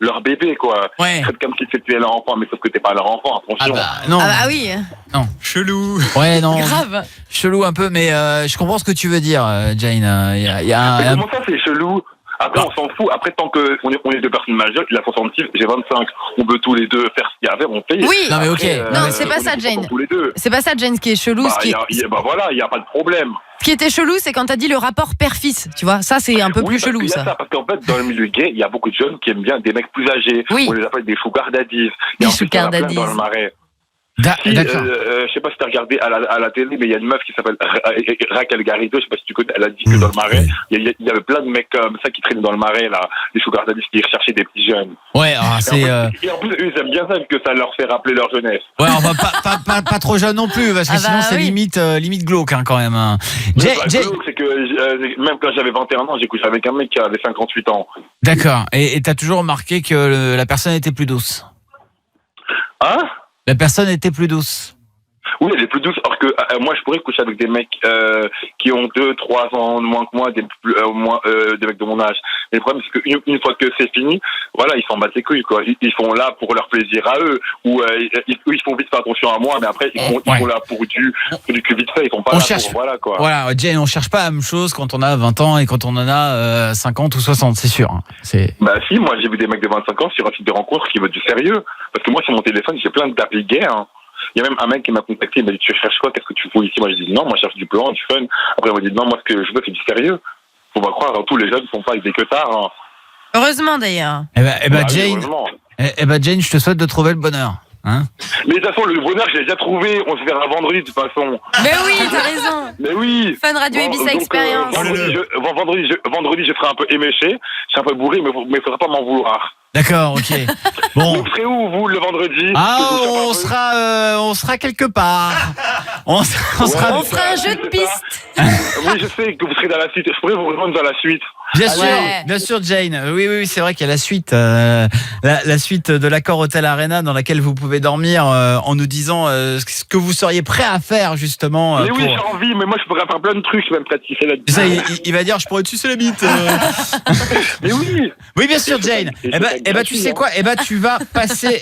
leur bébé, quoi. Ouais. Ils traitent comme si c'était leur enfant, mais sauf que t'es pas leur enfant, attention. Non. Ah bah oui. Non. Chelou. Ouais, non. Grave. Chelou un peu, mais je comprends ce que tu veux dire, Jane. Mais comment ça, c'est chelou? Après, on s'en fout. Après, tant qu'on est 2 personnes majeures, il a 66, j'ai 25. On peut tous les deux faire ce qu'il y avait, on paye. Oui. Non, mais ok. Non, c'est pas ça, Jane. C'est pas ça, Jane, ce qui est chelou. Voilà, il n'y a pas de problème. Ce qui était chelou, c'est quand t'as dit le rapport père-fils. Tu vois, ça, c'est un peu plus chelou, ça. Parce qu'en fait, dans le milieu gay, il y a beaucoup de jeunes qui aiment bien des mecs plus âgés. Oui. On les appelle des sugar daddies. Des sugar daddies. Dans le Marais. D'accord. Je sais pas si t'as regardé à la télé, mais il y a une meuf qui s'appelle Raquel Garrido, je sais pas si tu connais, elle a dit que dans le Marais, il y avait plein de mecs comme ça qui traînaient dans le Marais, là, les sugar daddies qui recherchaient des petits jeunes. Ouais, c'est... Et en plus, eux, ils aiment bien ça, que ça leur fait rappeler leur jeunesse. Ouais, enfin, pas trop jeune non plus, parce que sinon c'est limite glauque, hein, quand même. Glauque, c'est que même quand j'avais 21 ans, j'ai couché avec un mec qui avait 58 ans. D'accord. Et t'as toujours remarqué que la personne était plus douce? Hein? La personne était plus douce. Oui, elle est plus douce. Alors que moi, je pourrais coucher avec des mecs qui ont 2-3 ans de moins que moi, des mecs de mon âge. Mais le problème, c'est qu'une fois que c'est fini, voilà, ils s'en battent les couilles, quoi. Ils sont là pour leur plaisir à eux, ou ils font vite faire attention à moi, mais après, ils sont là pour du cul vite fait. Ils sont pas pour voilà, quoi. Voilà, Jane, on cherche pas la même chose quand on a 20 ans et quand on en a 50 ou 60, c'est sûr. Bah si, moi, j'ai vu des mecs de 25 ans sur un site de rencontre qui veut du sérieux. Parce que moi, sur mon téléphone, j'ai plein d'applis gays, hein. Il y a même un mec qui m'a contacté, il m'a dit tu cherches quoi, qu'est-ce que tu fous ici? Moi je dis non, moi je cherche du plan, du fun. Après il m'a dit non, moi ce que je veux c'est du sérieux. Faut pas croire, tous les jeunes ne sont pas avec des queutards. Hein. Heureusement d'ailleurs. Jane, je te souhaite de trouver le bonheur. Hein? Mais de toute façon, le bonheur, je l'ai déjà trouvé. On se verra vendredi, de toute façon. Mais oui, t'as raison. Mais oui. Fun Radio Ibiza Experience. Vendredi, je serai un peu éméché. Je serai un peu bourré, mais il faudra pas m'en vouloir. D'accord, ok. Bon. Vous serez où, vous, le vendredi? On sera quelque part. On fera un jeu de piste. Oui, je sais que vous serez dans la suite. Je pourrais vous rejoindre dans la suite. Bien sûr, Jane. Oui, c'est vrai qu'il y a la suite, la suite de l'Accor Hotel Arena dans laquelle vous pouvez dormir en nous disant ce que vous seriez prêt à faire justement. Mais oui, j'ai envie, mais moi je pourrais faire plein de trucs, même pratiquer la bite. Ça, il va dire, je pourrais te sucer la bite. Mais oui. Oui, bien sûr, Jane. Tu sais quoi? Tu vas passer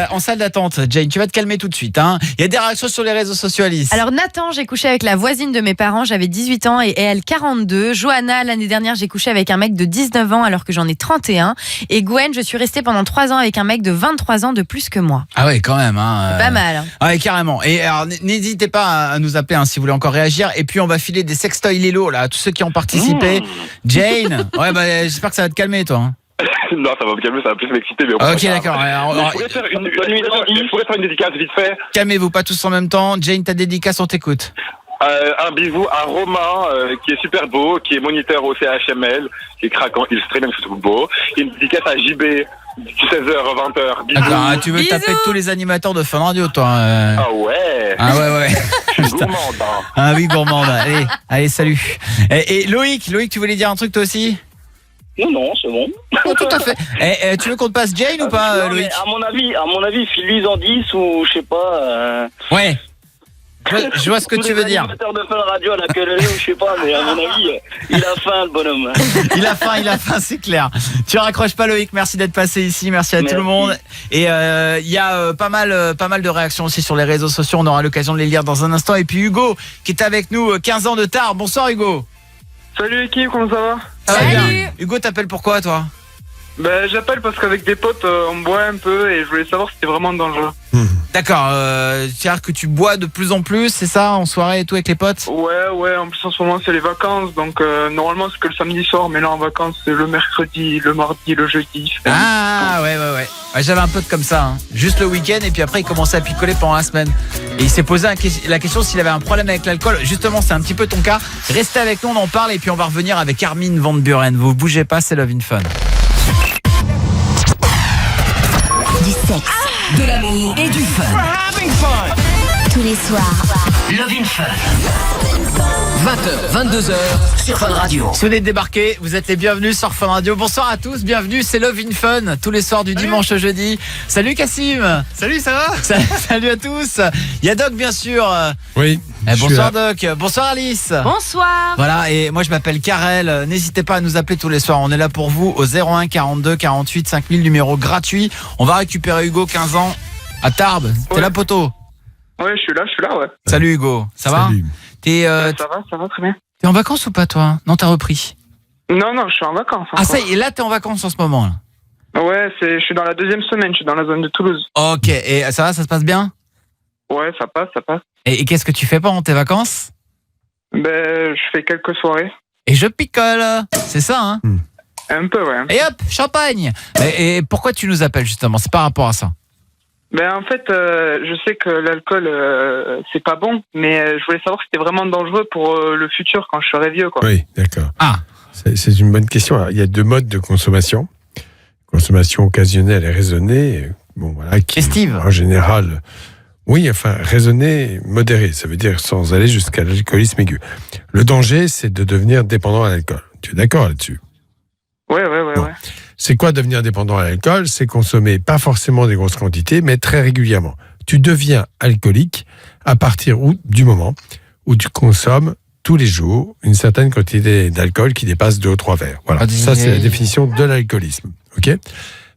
en salle d'attente, Jane. Tu vas te calmer tout de suite. Hein. Il y a des réactions sur les réseaux sociaux, Alice. Alors Nathan, j'ai couché avec la voisine de mes parents, j'avais 18 ans et elle 42. Johanna, l'année dernière, j'ai couché avec un mec de 19 ans alors que j'en ai 31. Et Gwen, je suis restée pendant 3 ans avec un mec de 23 ans de plus que moi. Ah ouais, quand même. Hein, pas mal. Ah ouais, carrément. Et alors, n'hésitez pas à nous appeler si vous voulez encore réagir. Et puis, on va filer des sextoys Lilo là, à tous ceux qui ont participé. Jane, j'espère que ça va te calmer, toi. Hein. Non, ça va me calmer, ça va plus m'exciter. Mais ok, d'accord. Je pourrais faire une dédicace vite fait. Calmez-vous pas tous en même temps. Jane, ta dédicace, on t'écoute. Un bisou à Romain, qui est super beau, qui est moniteur au CHML, qui est craquant, il se traîne, c'est tout beau. Et une dédicace à JB, 16h, 20h. Bisous. D'accord, tu veux taper tous les animateurs de Fun Radio, toi. Ah ouais. Ah ouais. Je suis gourmande. Hein. Ah oui, gourmande. Allez, salut. Et Loïc, tu voulais dire un truc toi aussi? Non, c'est bon. Oh, tout à fait. Tu veux qu'on te passe Jane ou pas, Loïc? À mon avis, file-lui en 10 ou je sais pas. Ouais. Je vois ce que tu veux dire. Animateur de Fun Radio à la queue ou je sais pas, mais à mon avis, il a faim, le bonhomme. Il a faim, c'est clair. Tu raccroches pas, Loïc. Merci d'être passé ici. Merci à tout le monde. Et il y a pas mal de réactions aussi sur les réseaux sociaux. On aura l'occasion de les lire dans un instant. Et puis Hugo, qui est avec nous, 15 ans de tard. Bonsoir, Hugo. Salut l'équipe, comment ça va? Ça va bien. Hugo, t'appelles pourquoi, toi? J'appelle parce qu'avec des potes, on boit un peu et je voulais savoir si c'était vraiment dangereux. D'accord, c'est-à-dire que tu bois de plus en plus, c'est ça, en soirée et tout avec les potes? Ouais, en plus en ce moment c'est les vacances, donc normalement c'est que le samedi soir, mais là en vacances c'est le mercredi, le mardi, le jeudi. Ah ouais. J'avais un pote comme ça, hein. Juste le week-end et puis après il commençait à picoler pendant la semaine. Et il s'est posé la question s'il avait un problème avec l'alcool. Justement, c'est un petit peu ton cas. Restez avec nous, on en parle et puis on va revenir avec Armin van Buren. Vous bougez pas, c'est Love in Fun. Du sexe, de l'amour et du fun. tous les soirs. Love in Fun. 20h, 22h sur Fun Radio. Si vous venez de débarquer, vous êtes les bienvenus sur Fun Radio. Bonsoir à tous, bienvenue, c'est Love in Fun, tous les soirs du dimanche au jeudi. Salut Cassim. Salut, ça va? Salut à tous. Il y a Doc, bien sûr. Oui. Bonsoir Doc, bonsoir Alice. Bonsoir. Voilà, et moi je m'appelle Karel. N'hésitez pas à nous appeler tous les soirs. On est là pour vous au 01 42 48 5000, numéro gratuit. On va récupérer Hugo, 15 ans, à Tarbes. T'es là, poteau? Ouais, je suis là, ouais. Salut Hugo, ça va? Ça va très bien. T'es en vacances ou pas, toi? Non, t'as repris? Non, je suis en vacances. Ah ça y est, là t'es en vacances en ce moment là. Ouais, je suis dans la deuxième semaine, je suis dans la zone de Toulouse. Ok, et ça va, ça se passe bien? Ouais, ça passe. Et qu'est-ce que tu fais pendant tes vacances? Je fais quelques soirées. Et je picole, c'est ça, hein? Un peu, ouais. Et hop, champagne. Et pourquoi tu nous appelles justement? C'est par rapport à ça? En fait, je sais que l'alcool, c'est pas bon, mais je voulais savoir si c'était vraiment dangereux pour le futur quand je serai vieux, quoi. Oui, d'accord. Ah. C'est une bonne question. Alors, il y a deux modes de consommation. Consommation occasionnelle et raisonnée. Bon, voilà. Festive. En général, oui, enfin, raisonnée, modérée. Ça veut dire sans aller jusqu'à l'alcoolisme aigu. Le danger, c'est de devenir dépendant à l'alcool. Tu es d'accord là-dessus? Ouais. C'est quoi devenir dépendant à l'alcool? C'est consommer pas forcément des grosses quantités, mais très régulièrement. Tu deviens alcoolique à partir du moment où tu consommes tous les jours une certaine quantité d'alcool qui dépasse 2 ou 3 verres. Voilà, ça c'est la définition de l'alcoolisme. Ok.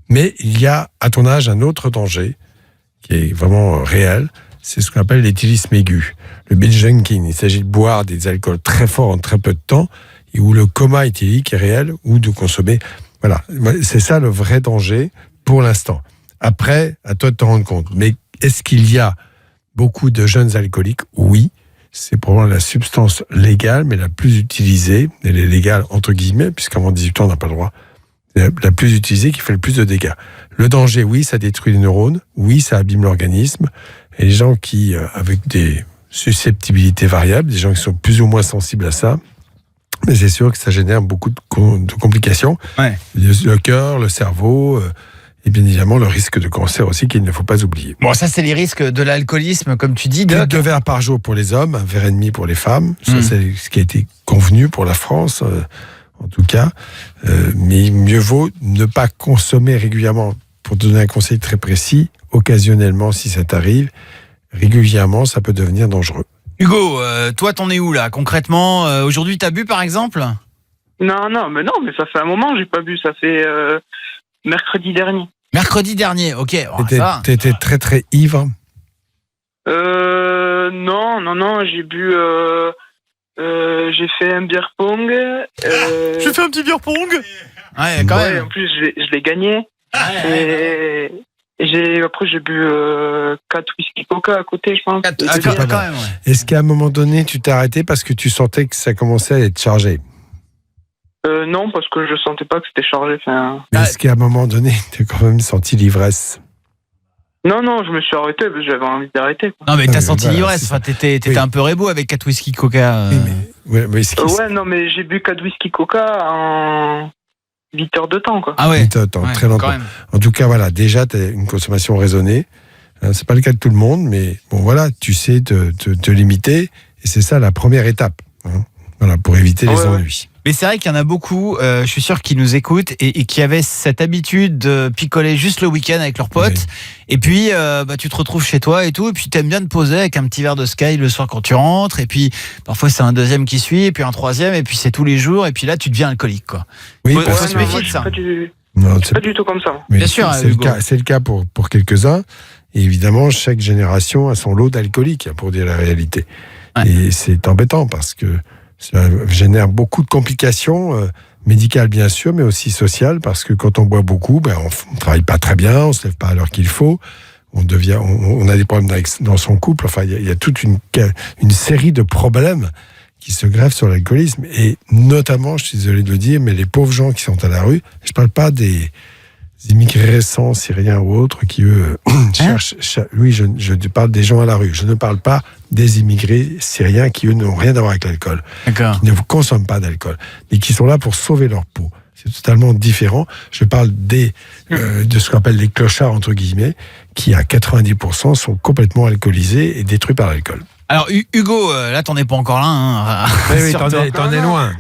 Mais il y a à ton âge un autre danger qui est vraiment réel. C'est ce qu'on appelle l'éthylisme aigu, le binge drinking. Il s'agit de boire des alcools très forts en très peu de temps, et où le coma éthylique est réel, ou de consommer. Voilà, c'est ça le vrai danger pour l'instant. Après, à toi de te rendre compte. Mais est-ce qu'il y a beaucoup de jeunes alcooliques, oui, c'est probablement la substance légale, mais la plus utilisée, elle est légale entre guillemets, puisqu'avant 18 ans, on n'a pas le droit, la plus utilisée qui fait le plus de dégâts. Le danger, oui, ça détruit les neurones, oui, ça abîme l'organisme, et les gens qui, avec des susceptibilités variables, des gens qui sont plus ou moins sensibles à ça, mais c'est sûr que ça génère beaucoup de complications. Ouais. Le cœur, le cerveau, et bien évidemment le risque de cancer aussi qu'il ne faut pas oublier. Bon, ça, c'est les risques de l'alcoolisme, comme tu dis, Plus de Doc. 2 verres par jour pour les hommes, 1,5 verre pour les femmes. Ça, c'est ce qui a été convenu pour la France, en tout cas. Mais mieux vaut ne pas consommer régulièrement. Pour te donner un conseil très précis, occasionnellement, si ça t'arrive, régulièrement, ça peut devenir dangereux. Hugo, toi, t'en es où là concrètement? Aujourd'hui, t'as bu par exemple? Non, mais ça fait un moment que j'ai pas bu. Ça fait mercredi dernier. Mercredi dernier, ok. Oh, T'étais très très ivre? Non, j'ai bu. J'ai fait un beer pong. J'ai fait un petit beer pong. Ouais, quand même. En plus, je l'ai gagné. Et après j'ai bu 4 whisky coca à côté, je pense. Quand même, ouais. Est-ce qu'à un moment donné, tu t'es arrêté parce que tu sentais que ça commençait à être chargé? Non, parce que je sentais pas que c'était chargé. Mais est-ce qu'à un moment donné, tu as quand même senti l'ivresse? Non, je me suis arrêté parce que j'avais envie d'arrêter. Non, mais t'as senti l'ivresse. Enfin, t'étais un peu rébeau avec 4 whisky coca. Ouais, non, mais j'ai bu 4 whisky coca en 8 heures de temps, quoi. Ah ouais. 8 heures de temps, Ouais, très longtemps. En tout cas, voilà, déjà, tu as une consommation raisonnée. C'est pas le cas de tout le monde, mais bon, voilà, tu sais te limiter. Et c'est ça la première étape. Voilà, pour éviter les ennuis. Mais c'est vrai qu'il y en a beaucoup, je suis sûr, qui nous écoutent et qui avaient cette habitude de picoler juste le week-end avec leurs potes. Oui. Et puis, tu te retrouves chez toi et tout. Et puis, t'aimes bien te poser avec un petit verre de Sky le soir quand tu rentres. Et puis, parfois, c'est un deuxième qui suit. Et puis, un troisième. Et puis, c'est tous les jours. Et puis là, tu deviens alcoolique, quoi. Oui, faut se méfier de ça. C'est pas du tout comme ça. Mais bien sûr, c'est le cas pour quelques-uns. Et évidemment, chaque génération a son lot d'alcooliques, pour dire la réalité. Ouais. Et c'est embêtant parce que ça génère beaucoup de complications médicales, bien sûr, mais aussi sociales, parce que quand on boit beaucoup, on ne travaille pas très bien, on ne se lève pas à l'heure qu'il faut, on a des problèmes dans son couple. Enfin, il y a toute une série de problèmes qui se greffent sur l'alcoolisme. Et notamment, je suis désolé de le dire, mais les pauvres gens qui sont à la rue, je ne parle pas des immigrés récents, syriens ou autres, qui eux cherchent. Oui, je parle des gens à la rue. Je ne parle pas des immigrés syriens qui eux n'ont rien à voir avec l'alcool, qui ne consomment pas d'alcool, mais qui sont là pour sauver leur peau. C'est totalement différent. Je parle de ce qu'on appelle les clochards entre guillemets, qui à 90% sont complètement alcoolisés et détruits par l'alcool. Alors Hugo, là t'en es pas encore là, hein. Oui, t'en es loin.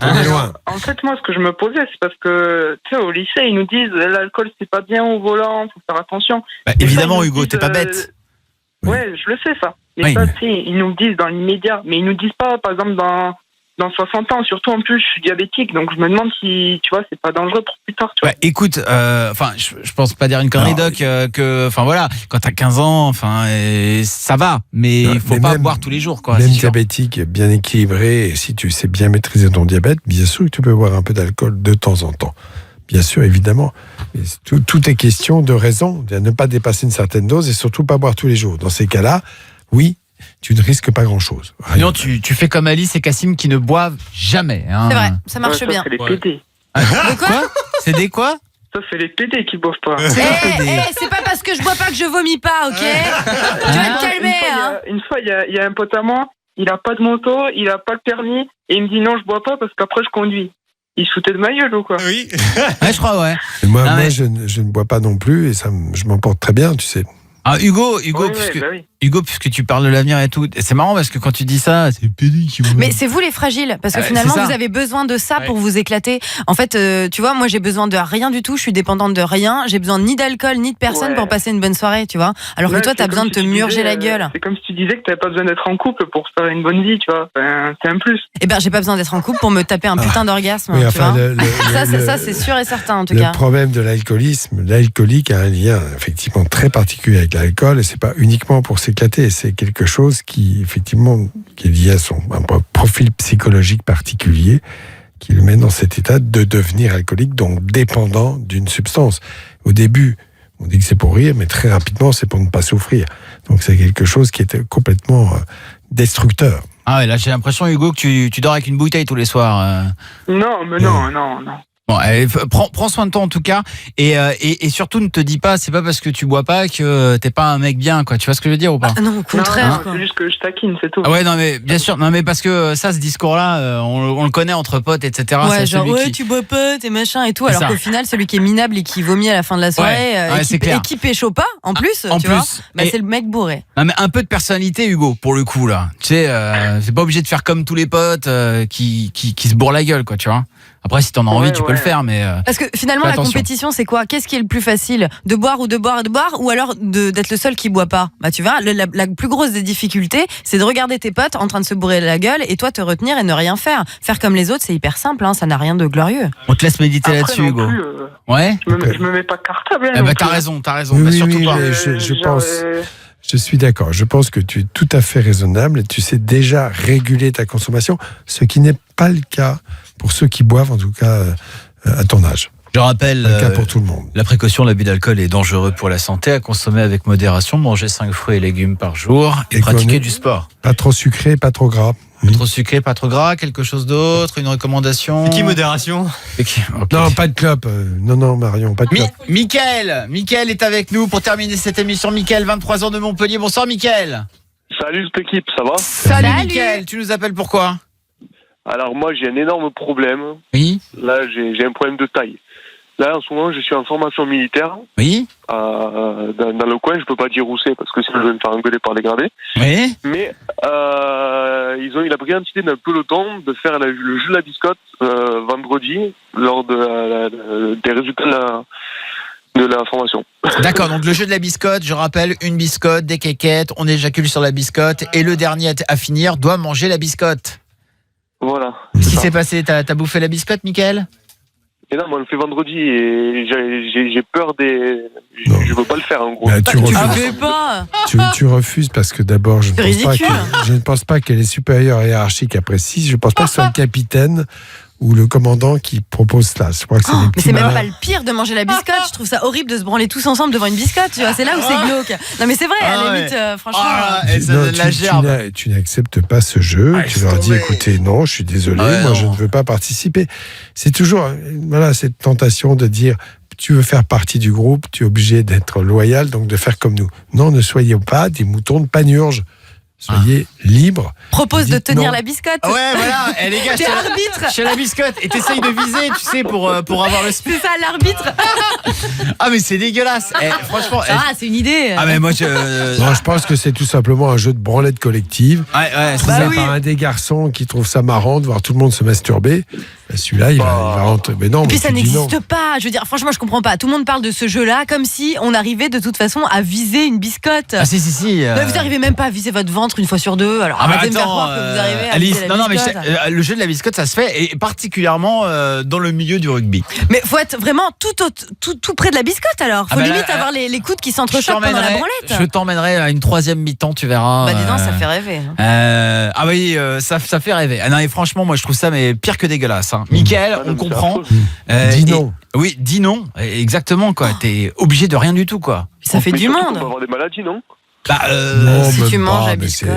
En fait, moi, ce que je me posais, c'est parce que, tu sais, au lycée, ils nous disent l'alcool c'est pas bien au volant, faut faire attention. Évidemment, Hugo, t'es pas bête. Ouais, je le sais ça. Mais ça, tu sais, ils nous le disent dans l'immédiat, mais ils nous disent pas, par exemple, dans 60 ans. Surtout, en plus, je suis diabétique, donc je me demande si, tu vois, c'est pas dangereux pour plus tard. Tu vois. Écoute, je pense pas dire une connerie, Doc, que, voilà, quand t'as 15 ans, ça va, mais il faut pas boire tous les jours, quoi. Même diabétique, bien équilibré, et si tu sais bien maîtriser ton diabète, bien sûr que tu peux boire un peu d'alcool de temps en temps. Bien sûr, évidemment. Tout est question de raison, de ne pas dépasser une certaine dose et surtout pas boire tous les jours. Dans ces cas-là, oui, tu ne risques pas grand-chose. Non, tu fais comme Alice et Cassim qui ne boivent jamais. Hein. C'est vrai, ça marche bien. C'est les PD. De quoi? C'est des quoi? Ça, c'est les PD qui boivent pas. C'est pas parce que je bois pas que je vomis pas, ok? Tu vas te calmer, Une fois, il y a un pote à moi, il a pas de moto, il a pas le permis, et il me dit non, je bois pas parce qu'après je conduis. Il se foutait de ma gueule ou quoi? Oui. Ouais, je crois, ouais. Et moi, je ne bois pas non plus et je m'en porte très bien, tu sais. Ah, Hugo, puisque tu parles de l'avenir et tout, c'est marrant parce que quand tu dis ça, c'est pédé qui vous... Mais c'est vous les fragiles, parce que finalement vous avez besoin de ça pour vous éclater. En fait, tu vois, moi j'ai besoin de rien du tout, je suis dépendante de rien, j'ai besoin ni d'alcool ni de personne pour passer une bonne soirée, tu vois. Alors que toi t'as besoin de te murger la gueule. C'est comme si tu disais que t'avais pas besoin d'être en couple pour faire une bonne vie, tu vois. C'est un plus. Eh ben j'ai pas besoin d'être en couple pour me taper un putain d'orgasme, tu vois. Ça c'est sûr et certain en tout cas. Le problème de l'alcoolisme, l'alcoolique a un lien effectivement très particulier avec l'alcool et c'est pas uniquement pour s'éclater, c'est quelque chose qui effectivement qui est lié à un profil psychologique particulier qui le met dans cet état de devenir alcoolique, donc dépendant d'une substance. Au début, on dit que c'est pour rire, mais très rapidement, c'est pour ne pas souffrir. Donc c'est quelque chose qui est complètement destructeur. Ah ouais, là j'ai l'impression, Hugo, que tu dors avec une bouteille tous les soirs. Non, mais non. Bon, allez, prends soin de toi en tout cas, et surtout ne te dis pas, c'est pas parce que tu bois pas que t'es pas un mec bien, quoi. Tu vois ce que je veux dire ou pas? Non, au contraire. C'est juste que je taquine, c'est tout. Ah ouais, non mais bien sûr, non mais parce que ça, ce discours-là, on le connaît entre potes, etc. Ouais, c'est genre celui tu bois pas, t'es machin et tout, C'est alors ça. qu'au final, celui qui est minable et qui vomit à la fin de la soirée, c'est clair. et qui pécho pas, en plus, en tu plus. vois, bah, Et- c'est le mec bourré. Non mais un peu de personnalité, Hugo, pour le coup là. Tu sais, c'est pas obligé de faire comme tous les potes qui se bourrent la gueule, quoi, tu vois. Après, si t'en as envie, tu peux le faire, mais. Parce que finalement, fais la attention. compétition, c'est quoi? Qu'est-ce qui est le plus facile? De boire ou de boire et de boire? Ou alors d'être le seul qui boit pas? Bah, tu vois, la plus grosse des difficultés, c'est de regarder tes potes en train de se bourrer la gueule et toi te retenir et ne rien faire. Faire comme les autres, c'est hyper simple, hein, ça n'a rien de glorieux. On te laisse méditer Après, là-dessus, non Hugo. plus, Ouais. Je me mets pas cartable. Eh ben, t'as raison. Oui, Bah, oui, surtout oui, pas. mais je pense. Je suis d'accord. Je pense que tu es tout à fait raisonnable et tu sais déjà réguler ta consommation, ce qui n'est pas le cas pour ceux qui boivent, en tout cas à ton âge. Je rappelle, Le cas pour tout le monde. la précaution, l'abus d'alcool est dangereux pour la santé, à consommer avec modération, manger 5 fruits et légumes par jour et pratiquer du sport. Pas trop sucré, pas trop gras. Pas trop sucré, pas trop gras, quelque chose d'autre, une recommandation. C'est qui modération? Non, pas de clope. Non, Marion, pas de clope. Mickaël est avec nous pour terminer cette émission. Mickaël, 23 ans de Montpellier. Bonsoir Mickaël. Salut toute l'équipe, ça va? Salut Mickaël, tu nous appelles pourquoi? Alors moi j'ai un énorme problème. Oui. Là j'ai un problème de taille. Là en ce moment je suis en formation militaire. Oui. Dans le coin, je peux pas dire où c'est parce que sinon je vais me faire engueuler par les gradés. Oui. Mais il a pris l'idée d'un peloton de faire le jeu de la biscotte vendredi lors des résultats de la formation. D'accord, donc le jeu de la biscotte, je rappelle, une biscotte, des quéquettes, on éjacule sur la biscotte et le dernier à finir doit manger la biscotte. Voilà. Qu'est-ce qui s'est passé? T'as bouffé la biscotte, Mickaël? Et non, moi, on le fait vendredi et j'ai peur des. Je veux pas le faire en gros. Bah, tu refuses. fais pas. Tu refuses parce que d'abord, je ne pense pas qu'elle est supérieure hiérarchique après 6. Je pense pas que ce soit le capitaine ou le commandant qui propose cela. Je crois que c'est des Mais petits c'est même malins. pas le pire de manger la biscotte. Je trouve ça horrible de se branler tous ensemble devant une biscotte. Tu vois, c'est là où c'est glauque. Non, mais c'est vrai, à la limite, franchement. Non, tu n'acceptes pas ce jeu. Tu leur dis, écoutez, non, je suis désolé, moi je ne veux pas participer. C'est toujours cette tentation de dire, tu veux faire partie du groupe, tu es obligé d'être loyal, donc de faire comme nous. Non, ne soyez pas des moutons de panurge. Soyez libres. Propose de tenir non. la biscotte. Ouais, voilà. Eh, les gars, T'es arbitre. chez la biscotte. Et t'essayes de viser, tu sais, pour avoir le speed. C'est ça, l'arbitre. Ah, mais c'est dégueulasse. Franchement. Ça va, c'est une idée. Ah, mais moi, Non, je pense que c'est tout simplement un jeu de branlette collective. Ouais, c'est ça. Par un des garçons qui trouve ça marrant de voir tout le monde se masturber. Ben, celui-là, il va rentrer. Mais non, Et puis mais ça tu dis non. n'existe pas. Je veux dire, franchement, je comprends pas. Tout le monde parle de ce jeu-là comme si on arrivait de toute façon à viser une biscotte. Ah, si. Mais vous arrivez même pas à viser votre ventre une fois sur deux. Alors arrêtez de me faire croire que vous arrivez à Alice, viser la non, mais biscotte. le jeu de la biscotte, ça se fait, et particulièrement dans le milieu du rugby. Mais faut être vraiment tout près de la biscotte alors. Faut Ah bah limite là, avoir les coudes qui s'entrechoquent pendant la branlette. Je t'emmènerai à une 3e mi-temps, tu verras. Bah dis donc, ça fait rêver. Ah oui, ça fait rêver. Ah non, et franchement, moi je trouve ça mais pire que dégueulasse. Hein. Mickaël, on comprend. Dis non. Oui, dis non. Exactement quoi. T'es obligé de rien du tout quoi. Ça fait du monde. On peut avoir des maladies, non? Non, si même tu manges pas, la mais biscotte.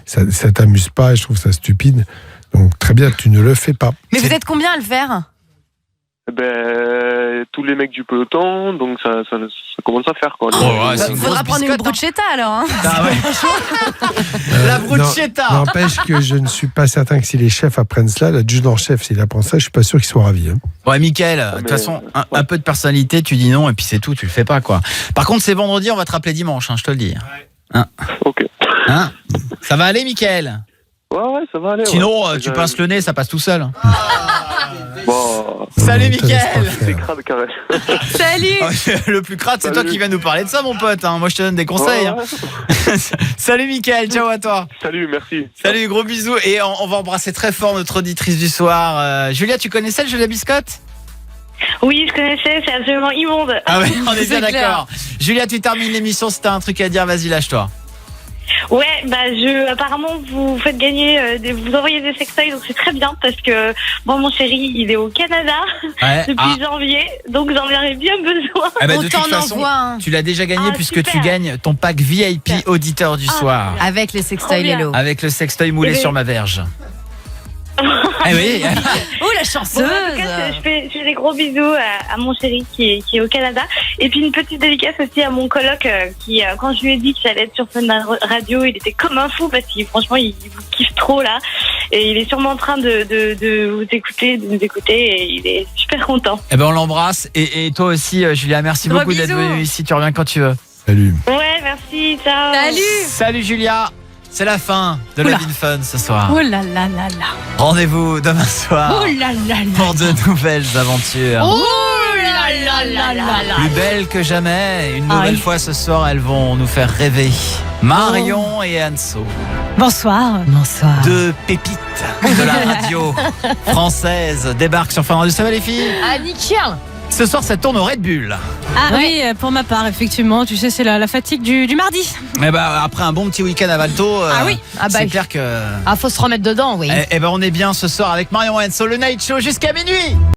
ça t'amuse pas et je trouve ça stupide. Donc très bien, tu ne le fais pas. Mais vous êtes combien à le faire? Ben, tous les mecs du peloton, donc ça commence à faire quoi. Faudra prendre une bruschetta alors. Hein. Ah ouais. La bruschetta. N'empêche que je ne suis pas certain que si les chefs apprennent cela, l'adjudant-chef, s'il apprend ça, je suis pas sûr qu'il soit ravi. Hein. Ouais, Mickaël, de toute façon, un peu de personnalité, tu dis non et puis c'est tout, tu le fais pas quoi. Par contre, c'est vendredi, on va te rappeler dimanche, hein, je te le dis. Hein. Ok. Hein, ça va aller, Mickaël? Ouais, ça va aller. Sinon, tu pinces le nez, ça passe tout seul. Bon. Salut, Mickaël. C'est crade, carré. Salut. Le plus crade, c'est toi qui viens nous parler de ça, mon pote. Hein. Moi, je te donne des conseils. Hein. Salut, Mickaël. Ciao à toi. Salut, merci. Salut, gros bisous. Et on va embrasser très fort notre auditrice du soir. Julia, tu connaissais le jeu de la biscotte? Oui, je connaissais, c'est absolument immonde. Ah ouais, on est bien C'est clair. d'accord. Julia, tu termines l'émission, si t'as un truc à dire, vas-y, lâche-toi. Ouais, apparemment vous faites gagner, vous envoyez des sextoys, donc c'est très bien parce que moi mon chéri il est au Canada depuis janvier, donc j'en aurais bien besoin. Ah bah, de toute façon, tu l'as déjà gagné puisque super. tu gagnes ton pack VIP auditeur du soir. Avec les sextoys Lélo. Avec le sextoy moulé sur ma verge. Ah oui. Oh la chanceuse. Bon, en tout cas, je fais des gros bisous à mon chéri qui est au Canada. Et puis une petite dédicace aussi à mon coloc qui, quand je lui ai dit que j'allais être sur Fun Radio, il était comme un fou parce qu'il franchement il vous kiffe trop là. Et il est sûrement en train de vous écouter, de nous écouter et il est super content. Eh ben on l'embrasse et toi aussi Julia, merci beaucoup d'être venue ici, tu reviens quand tu veux. Salut. Ouais, merci, ciao. Salut Julia. C'est la fin de Love in Fun ce soir. Oh là là là là. Rendez-vous demain soir Oh là là là. pour de nouvelles aventures. Oh là là là là là. Plus belles que jamais. Une nouvelle fois ce soir, elles vont nous faire rêver. Marion et Anso. Bonsoir. Bonsoir. Deux pépites de la radio française débarquent sur Fun Radio. Ça va les filles? Ah, nickel. Ce soir, ça tourne au Red Bull. Ah oui, pour ma part, effectivement. Tu sais, c'est la fatigue du mardi. Eh ben, après un bon petit week-end à Valto, c'est clair que... Ah, faut se remettre dedans, oui. Eh ben, on est bien ce soir avec Marion et Anso, le Night Show jusqu'à minuit.